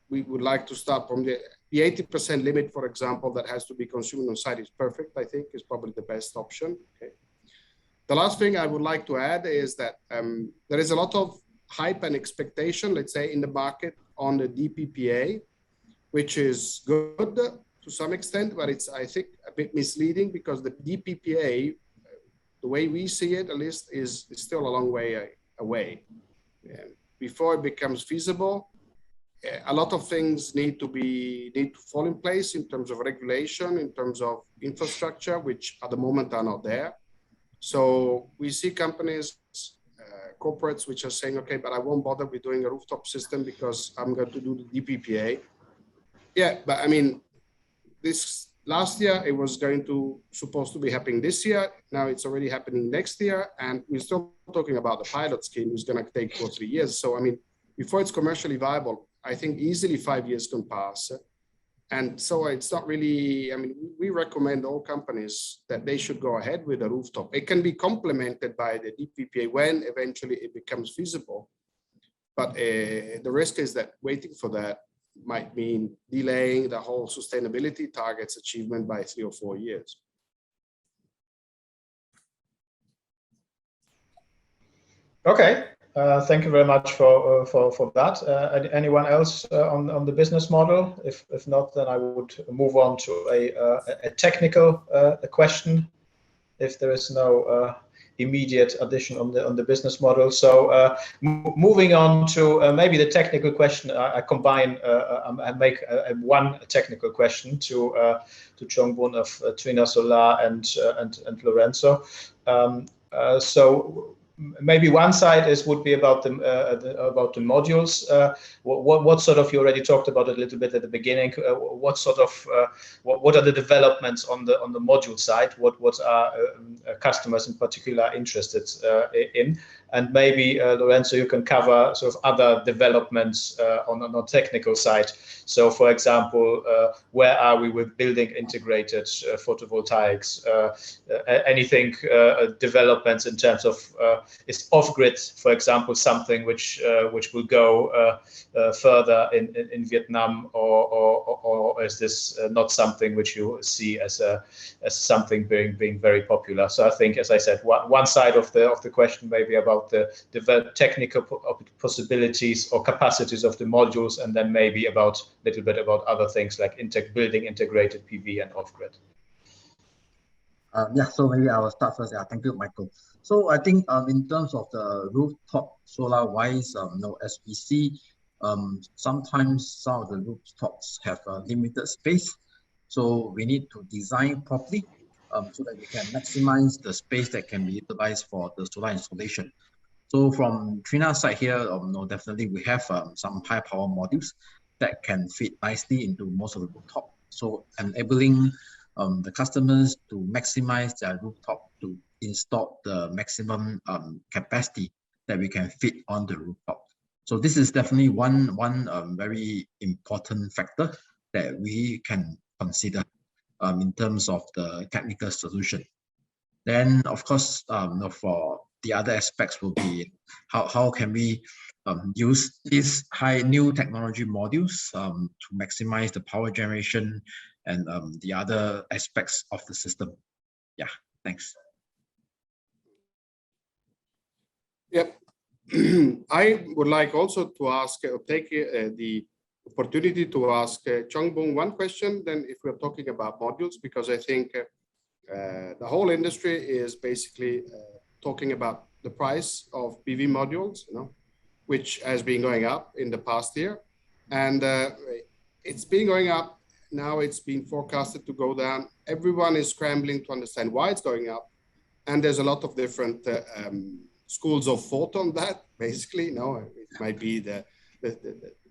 we would like to start from the 80% limit, for example, that has to be consumed on site is perfect, I think, is probably the best option. Okay. The last thing I would like to add is that there is a lot of hype and expectation, let's say, in the market on the DPPA, which is good to some extent, but it's, I think, a bit misleading because the DPPA, the way we see it, at least, is still a long way away. Before it becomes feasible, a lot of things need to fall in place in terms of regulation, in terms of infrastructure, which at the moment are not there. So we see companies, corporates, which are saying, okay, but I won't bother with doing a rooftop system because I'm going to do the DPPA. Yeah, but I mean, this last year, it was supposed to be happening this year. Now it's already happening next year. And we're still talking about the pilot scheme, which is going to take 2 or 3 years. So, I mean, before it's commercially viable, I think easily 5 years can pass. And so it's not really, I mean, we recommend all companies that they should go ahead with a rooftop. It can be complemented by the DPPA when eventually it becomes feasible. But the risk is that waiting for that might mean delaying the whole sustainability targets achievement by 3 or 4 years. Okay. Thank you very much for that. Anyone else on the business model? If not, then I would move on to a technical question, if there is no immediate addition on the business model. So moving on to maybe the technical question, I combine I make one technical question to Chongbun of Trina Solar and Lorenzo. So maybe one side would be about the modules. What sort of, you already talked about it a little bit at the beginning. What sort of what are the developments on the module side? What are customers in particular interested in? And maybe Lorenzo, you can cover sort of other developments on the technical side. So, for example, where are we with building integrated photovoltaics? Anything developments in terms of is off-grid, for example, something which will go further in Vietnam, or is this not something which you see as something being very popular? So I think, as I said, one side of the question maybe about the technical possibilities or capacities of the modules, and then maybe a little bit about other things like building integrated PV and off-grid. Yeah, so maybe I will start first. Yeah, thank you, Michael. So I think in terms of the rooftop solar wise, as we see, sometimes some of the rooftops have a limited space. So we need to design properly so that we can maximize the space that can be utilized for the solar installation. So from Trina's side here, no, definitely we have some high power modules that can fit nicely into most of the rooftop. So enabling the customers to maximize their rooftop to install the maximum capacity that we can fit on the rooftop. So this is definitely one very important factor that we can consider in terms of the technical solution. Then, of course, for the other aspects will be how can we use these new technology modules to maximize the power generation and the other aspects of the system. Yeah, thanks. Yep. I would like also to ask, take the opportunity to ask Chongbun one question, then if we're talking about modules, because I think the whole industry is basically talking about the price of PV modules, which has been going up in the past year. And it's been going up. Now it's been forecasted to go down. Everyone is scrambling to understand why it's going up. And there's a lot of different schools of thought on that, basically. It might be the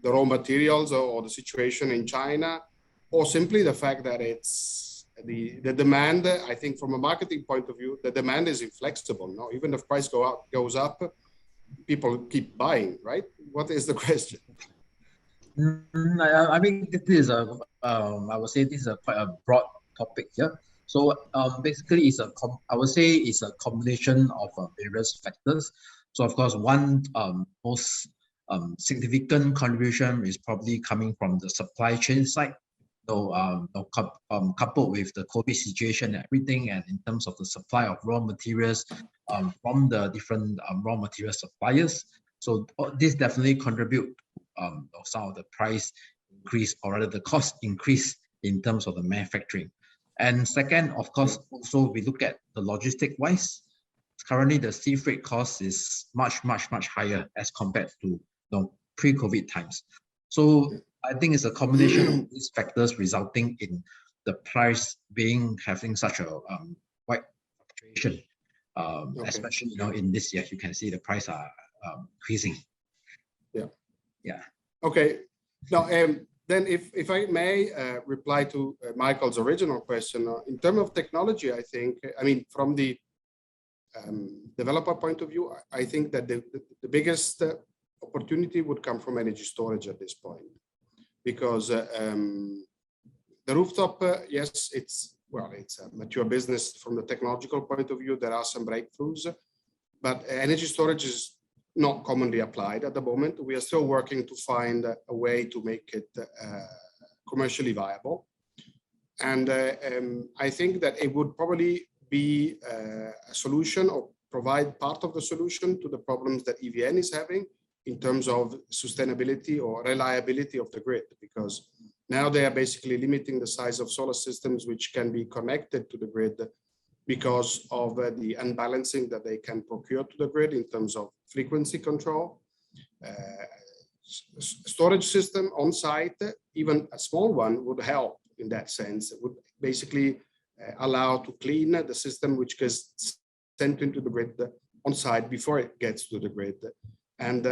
raw materials or the situation in China, or simply the fact that it's the demand. I think from a marketing point of view, the demand is inflexible. Even if price goes up, people keep buying, right? What is the question? I mean, this is I would say this is quite a broad topic here. So basically, I would say it's a combination of various factors. So of course, one most significant contribution is probably coming from the supply chain side. So coupled with the COVID situation and everything, and in terms of the supply of raw materials from the different raw material suppliers. So this definitely contribute some of the price increase, or rather the cost increase in terms of the manufacturing. And second, of course, also we look at the logistic wise. Currently, the sea freight cost is much higher as compared to pre-COVID times. So I think it's a combination of these factors resulting in the price having such a wide fluctuation. Especially in this year, you can see the price are increasing. Yeah. Okay. Now, then if I may reply to Michael's original question, in terms of technology, I think, from the developer point of view, I think that the biggest opportunity would come from energy storage at this point, because the rooftop, yes, it's a mature business from the technological point of view. There are some breakthroughs, but energy storage is not commonly applied at the moment. We are still working to find a way to make it commercially viable. And I think that it would probably be a solution, or provide part of the solution to the problems that EVN is having in terms of sustainability or reliability of the grid, because now they are basically limiting the size of solar systems which can be connected to the grid because of the unbalancing that they can procure to the grid in terms of frequency control. Storage system on site, even a small one, would help in that sense. It would basically allow to clean the system which gets sent into the grid on site before it gets to the grid. And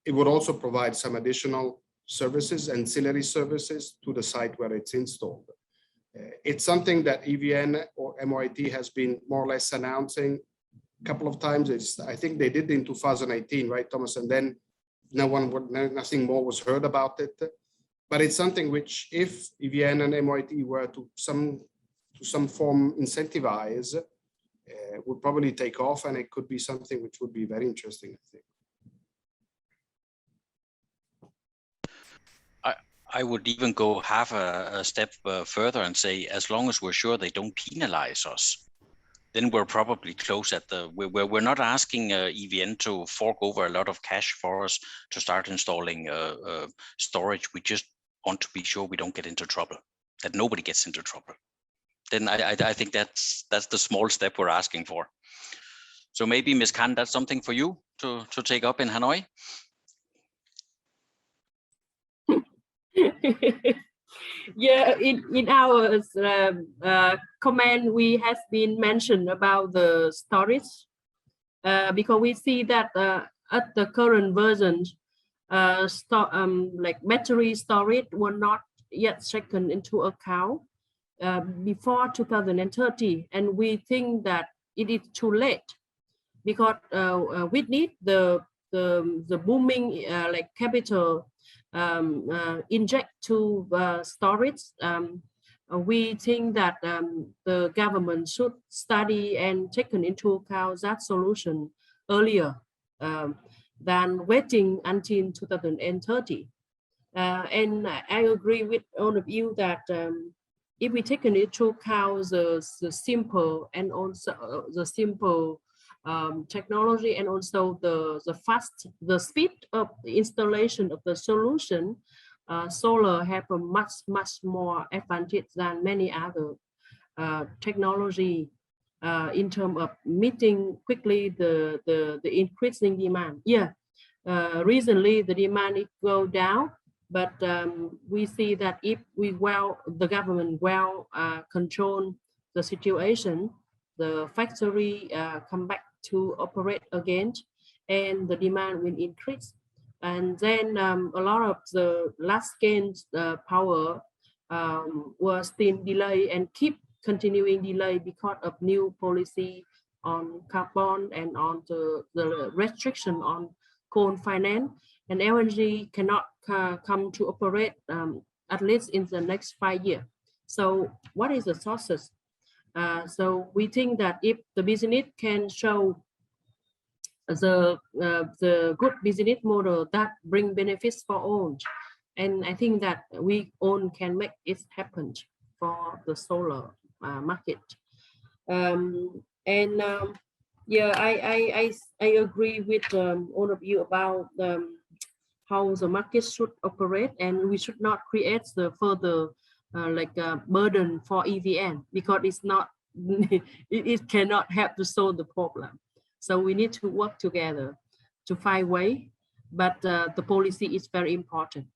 it would also provide some additional services, ancillary services to the site where it's installed. It's something that EVN or MOIT has been more or less announcing a couple of times. I think they did in 2018, right, Thomas? And then nothing more was heard about it. But it's something which, if EVN and MOIT were to some form incentivize, would probably take off, and it could be something which would be very interesting, I think. I would even go half a step further and say, as long as we're sure they don't penalize us, then we're probably close at we're not asking EVN to fork over a lot of cash for us to start installing storage. We just want to be sure we don't get into trouble, that nobody gets into trouble. Then I think that's the small step we're asking for. So maybe Ms. Khan, that's something for you to take up in Hanoi. Yeah, in our comment, we has been mentioned about the storage because we see that at the current version, like battery storage were not yet taken into account before 2030, and we think that it is too late because we need the booming like capital inject to storage. We think that the government should study and taken into account that solution earlier than waiting until 2030. And I agree with all of you that if we take into account the simple and also the simple technology and also the speed of the installation of the solution, solar have a much more advantage than many other technology in terms of meeting quickly the increasing demand. Yeah, recently the demand it go down, but we see that if the government control the situation, the factory come back to operate again, and the demand will increase. And then a lot of the large-scale power was still delayed and keep continuing delay because of new policy on carbon and on the restriction on coal finance, and LNG cannot come to operate at least in the next 5 years. So what is the sources? So we think that if the business can show the good business model that bring benefits for all, and I think that we all can make it happen for the solar market. Yeah, I agree with all of you about how the market should operate, and we should not create the further burden for EVN because it's not it cannot help to solve the problem. So we need to work together to find way, but the policy is very important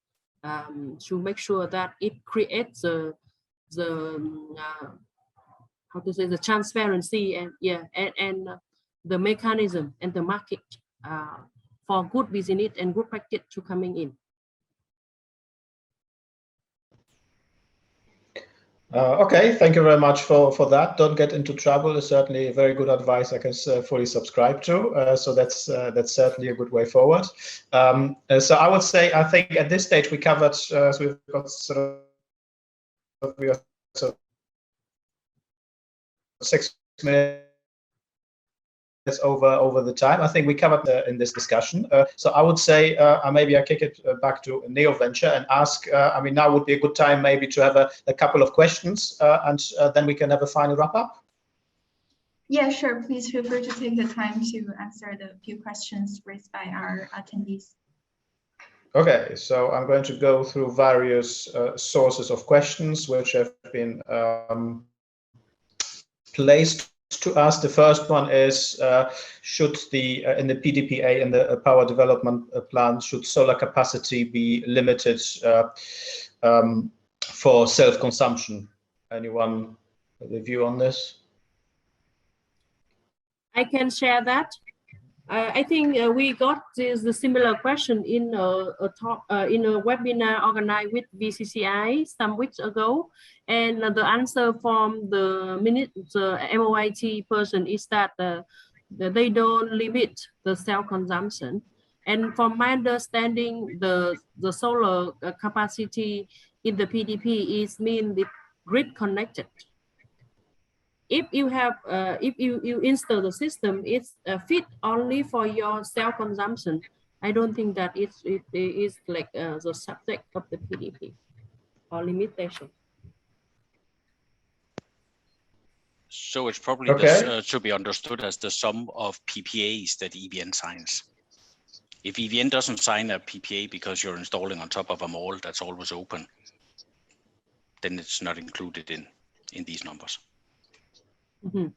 to make sure that it creates the how to say, the transparency and the mechanism and the market for good business and good practice to coming in. Okay, thank you very much for that. Don't get into trouble is certainly very good advice I can fully subscribe to. So that's certainly a good way forward. So I would say, I think at this stage we covered, so we've got sort of 6 minutes over the time. I think we covered in this discussion. So I would say maybe I kick it back to NeoVenture and ask, I mean, now would be a good time maybe to have a couple of questions and then we can have a final wrap up. Yeah, sure. Please feel free to take the time to answer the few questions raised by our attendees. Okay, so I'm going to go through various sources of questions which have been placed to us. The first one is, should in the PDPA and the power development plan, should solar capacity be limited for self-consumption? Anyone have a view on this? I can share that. I think we got the similar question in a webinar organized with BCCI some weeks ago, and the answer from the MOIT person is that they don't limit the self-consumption. And from my understanding, the solar capacity in the PDP is mean the grid connected. If you have, if you install the system, it's fit only for your self-consumption. I don't think that it is like the subject of the PDP or limitation. So it's probably this, to be understood as the sum of PPAs that EVN signs. If EVN doesn't sign a PPA because you're installing on top of a mall that's always open, then it's not included in these numbers. Mm-hmm.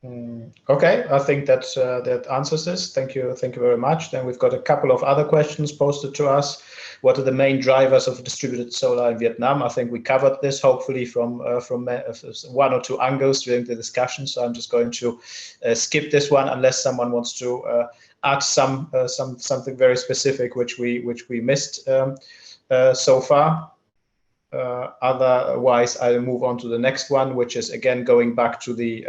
Okay, I think that that answers this. Thank you very much. Then we've got a couple of other questions posted to us. What are the main drivers of distributed solar in Vietnam? I think we covered this, hopefully from one or two angles during the discussion. So I'm just going to skip this one unless someone wants to add something very specific which we missed so far. Otherwise, I'll move on to the next one, which is again going back to the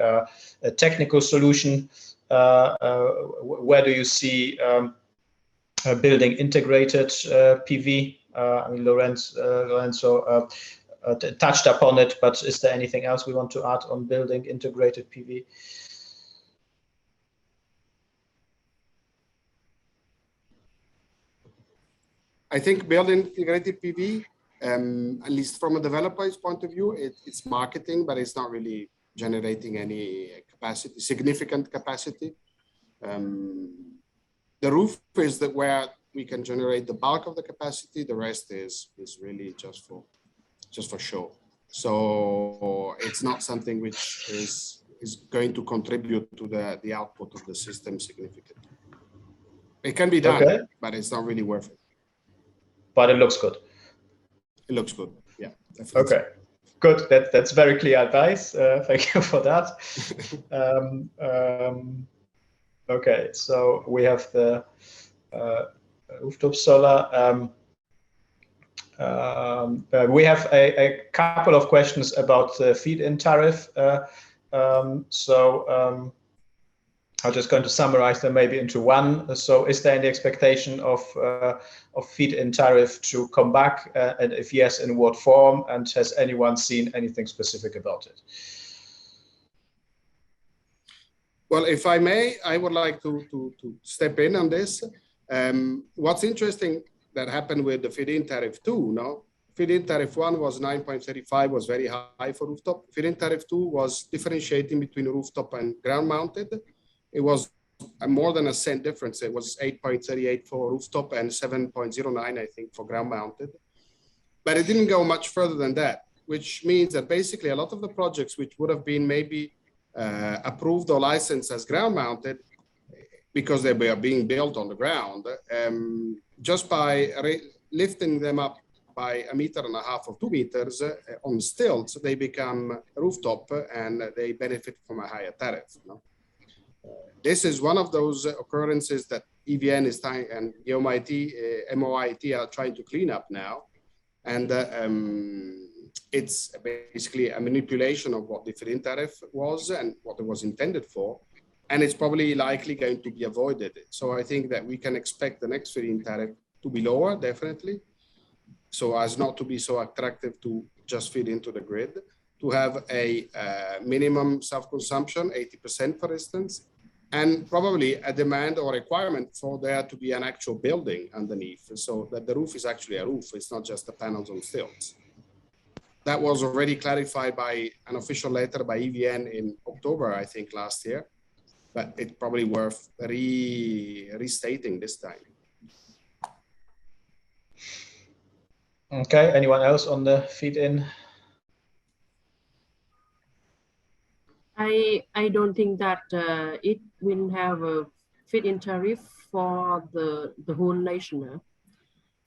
technical solution. Where do you see building integrated PV? I mean, Lorenzo touched upon it, but is there anything else we want to add on building integrated PV? I think building integrated PV, at least from a developer's point of view, it's marketing, but it's not really generating any capacity, significant capacity. The roof is where we can generate the bulk of the capacity. The rest is really just for show. So it's not something which is going to contribute to the output of the system significantly. It can be done, okay, but it's not really worth it. But it looks good. It looks good. Yeah. Definitely. Okay. Good. That's very clear advice. Thank you for that. Okay. So we have the rooftop solar. We have a couple of questions about the feed-in tariff. I'm just going to summarize them maybe into one. So is there any expectation of feed-in tariff to come back? And if yes, in what form? And has anyone seen anything specific about it? Well, if I may, I would like to step in on this. What's interesting that happened with the feed-in tariff 2, no? Feed-in tariff 1 was 9.35, was very high for rooftop. Feed-in tariff 2 was differentiating between rooftop and ground-mounted. It was more than a cent difference. It was 8.38 for rooftop and 7.09, I think, for ground-mounted. But it didn't go much further than that, which means that basically a lot of the projects which would have been maybe approved or licensed as ground-mounted because they were being built on the ground, just by lifting them up by 1.5 meters or 2 meters on stilts, they become rooftop and they benefit from a higher tariff. No? This is one of those occurrences that EVN is trying, and MOIT are trying to clean up now. And it's basically a manipulation of what the feed-in tariff was and what it was intended for. And it's probably likely going to be avoided. So I think that we can expect the next feed-in tariff to be lower, definitely, so as not to be so attractive to just feed into the grid, to have a minimum self-consumption, 80%, for instance, and probably a demand or requirement for there to be an actual building underneath, so that the roof is actually a roof. It's not just the panels on stilts. That was already clarified by an official letter by EVN in October, I think, last year, but it's probably worth restating this time. Okay, anyone else on the feed-in? I don't think that it will have a feed-in tariff for the whole nation.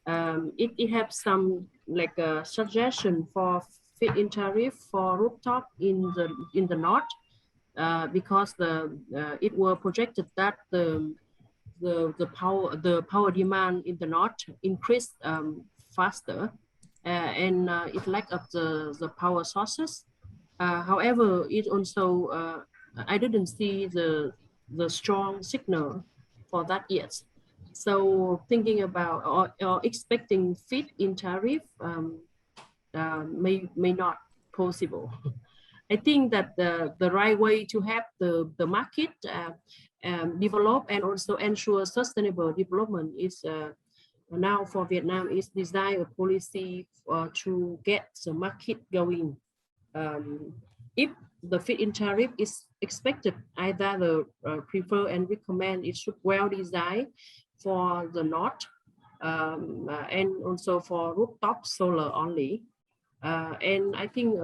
It has some like a suggestion for feed-in tariff for rooftop in the north, because it was projected that the power demand in the north increased faster, and it lack of the power sources. However, it also I didn't see the strong signal for that yet. So thinking about or expecting feed-in tariff may not possible. I think that the right way to have the market develop and also ensure sustainable development is now for Vietnam is design a policy to get the market going. If the feed-in tariff is expected, either prefer and recommend it should well design for the north and also for rooftop solar only. And I think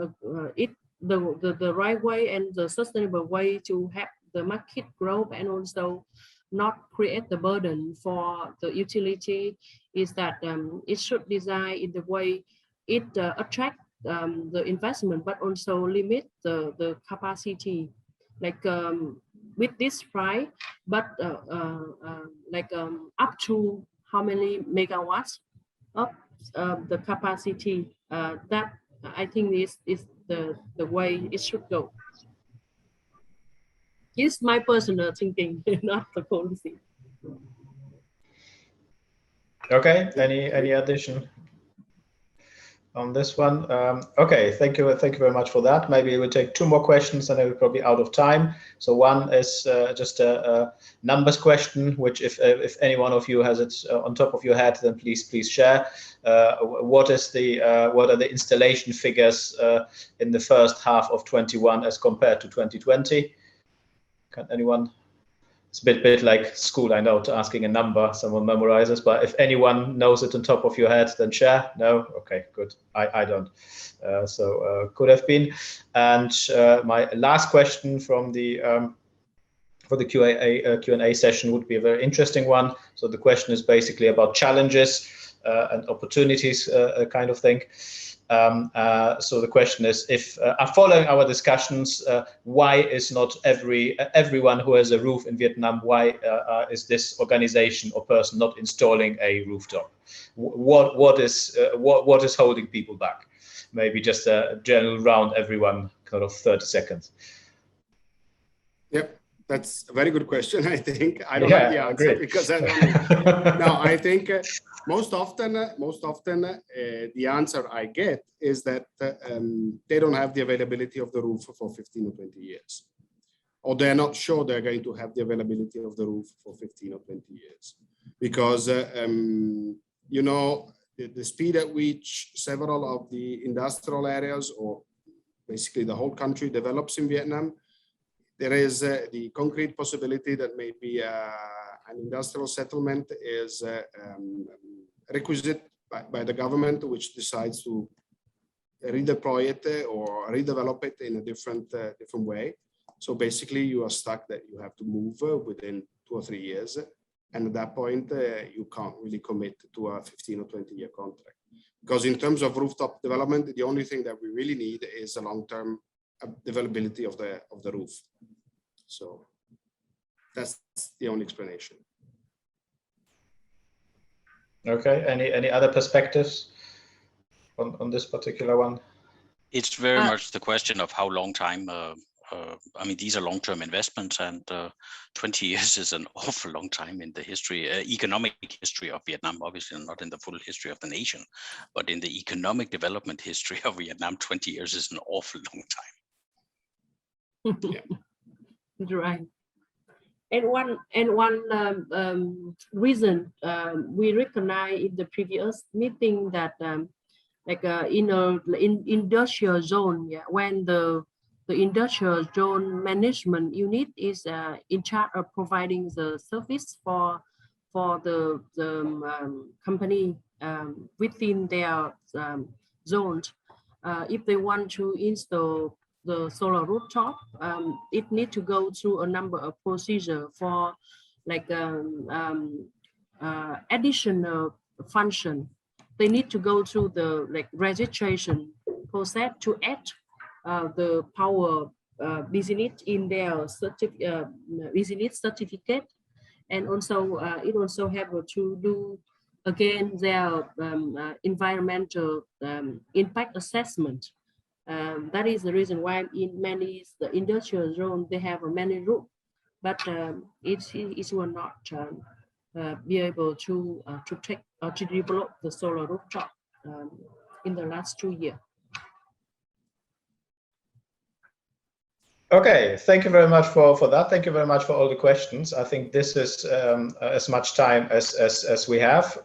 the right way and the sustainable way to have the market growth and also not create the burden for the utility is that it should design in the way it attract the investment, but also limit the capacity, like with this price, but up to how many megawatts of the capacity. That I think is the way it should go. It's my personal thinking, not the policy. Okay, any addition on this one? Okay, thank you very much for that. Maybe we'll take two more questions and then we're probably out of time. So one is just a numbers question, which if any one of you has it on top of your head, then please share. What are the installation figures in the first half of 21 as compared to 2020? Can anyone? It's a bit like school, I know, to asking a number, someone memorizes, but if anyone knows it on top of your head, then share. No? Okay, good. I don't. Could have been. And my last question from the for the Q&A session would be a very interesting one. So the question is basically about challenges and opportunities, kind of thing. So the question is, if following our discussions, why is not everyone who has a roof in Vietnam, why is this organization or person not installing a rooftop? What is holding people back? Maybe just a general round, everyone, kind of 30 seconds. Yep. That's a very good question. I think I don't have the answer because I don't know. No, I think most often the answer I get is that they don't have the availability of the roof for 15 or 20 years, or they're not sure they're going to have the availability of the roof for 15 or 20 years, because you know, the speed at which several of the industrial areas, or basically the whole country, develops in Vietnam. There is the concrete possibility that maybe an industrial settlement is requisite by the government, which decides to redeploy it or redevelop it in a different way. So basically, you are stuck that you have to move within 2 or 3 years, and at that point, you can't really commit to a 15 or 20-year contract. Because in terms of rooftop development, the only thing that we really need is a long-term availability of the roof. So that's the only explanation. Okay. Any other perspectives on this particular one? It's very much the question of how long time. I mean, these are long-term investments, and 20 years is an awful long time in the history, economic history of Vietnam. Obviously, not in the full history of the nation, but in the economic development history of Vietnam, 20 years is an awful long time. Yeah. Right. And one reason we recognize in the previous meeting that in industrial zone, when the industrial zone management unit is in charge of providing the service for the company within their zones. If they want to install the solar rooftop, it needs to go through a number of procedures for additional function. They need to go through the registration process to add the power business in their business certificate, and also it also have to do again their environmental impact assessment. That is the reason why in many the industrial zone they have many roofs, but it will not be able to take or to develop the solar rooftop in the last 2 years. Okay, thank you very much for that. Thank you very much for all the questions. I think this is as much time as we have.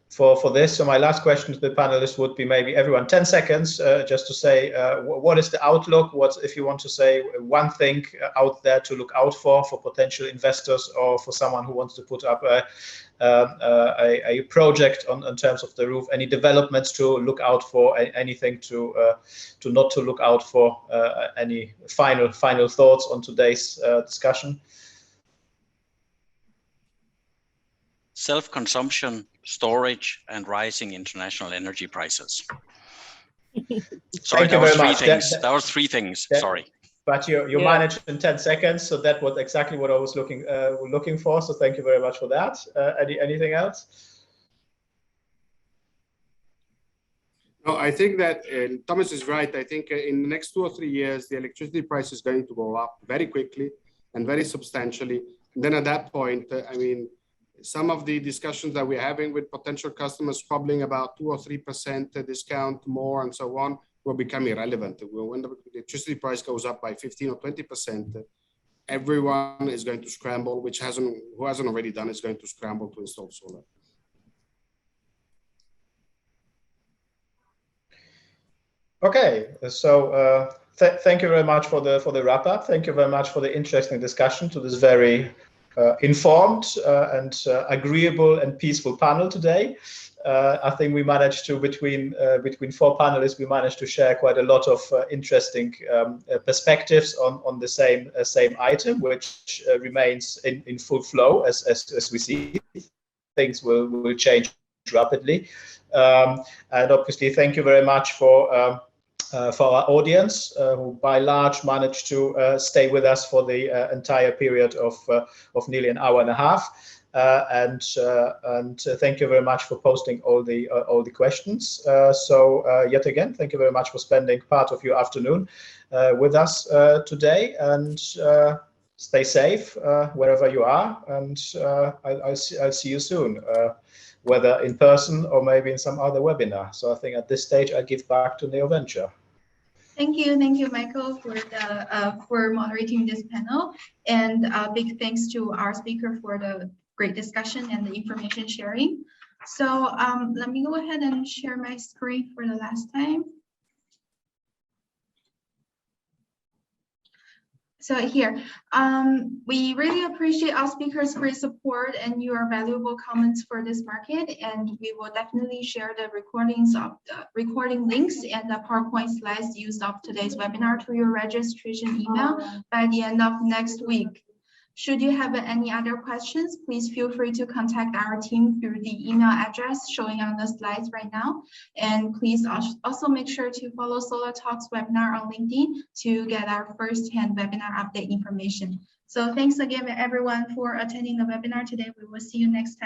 for this. So my last question to the panelists would be maybe everyone 10 seconds, just to say what is the outlook? What, if you want to say one thing out there to look out for potential investors or for someone who wants to put up a project on terms of the roof, any developments to look out for, anything to not to look out for, any final thoughts on today's discussion? Self-consumption, storage, and rising international energy prices. Sorry, Thank you very much. That was three things. Sorry. But you managed in 10 seconds, so that was exactly what I was looking for. So thank you very much for that. Anything else? No, I think that Thomas is right. I think in the next 2 or 3 years, the electricity price is going to go up very quickly and very substantially. And then at that point, I mean, some of the discussions that we're having with potential customers squabbling about 2 or 3% discount more and so on will become irrelevant. When the electricity price goes up by 15 or 20%, everyone is going to scramble, who hasn't already done is going to scramble to install solar. Okay, so thank you very much for the wrap up. Thank you very much for the interesting discussion to this very informed and agreeable and peaceful panel today. I think we managed to, between 4 panelists, we managed to share quite a lot of interesting perspectives on the same item, which remains in full flow as we see. Things will change rapidly. And obviously, thank you very much for our audience, who by large managed to stay with us for the entire period of nearly an hour and a half. And thank you very much for posting all the questions. So yet again, thank you very much for spending part of your afternoon with us today, and stay safe wherever you are. And I'll see you soon, whether in person or maybe in some other webinar. So I think at this stage, I give back to NeoVenture. Thank you, Michael, for moderating this panel, and big thanks to our speaker for the great discussion and the information sharing. So let me go ahead and share my screen for the last time. So here, we really appreciate our speakers' great support and your valuable comments for this market, and we will definitely share the recordings of the recording links and the PowerPoint slides used of today's webinar to your registration email by the end of next week. Should you have any other questions, please feel free to contact our team through the email address showing on the slides right now. And please also make sure to follow Solar Talks webinar on LinkedIn to get our first-hand webinar update information. So thanks again, everyone, for attending the webinar today. We will see you next time.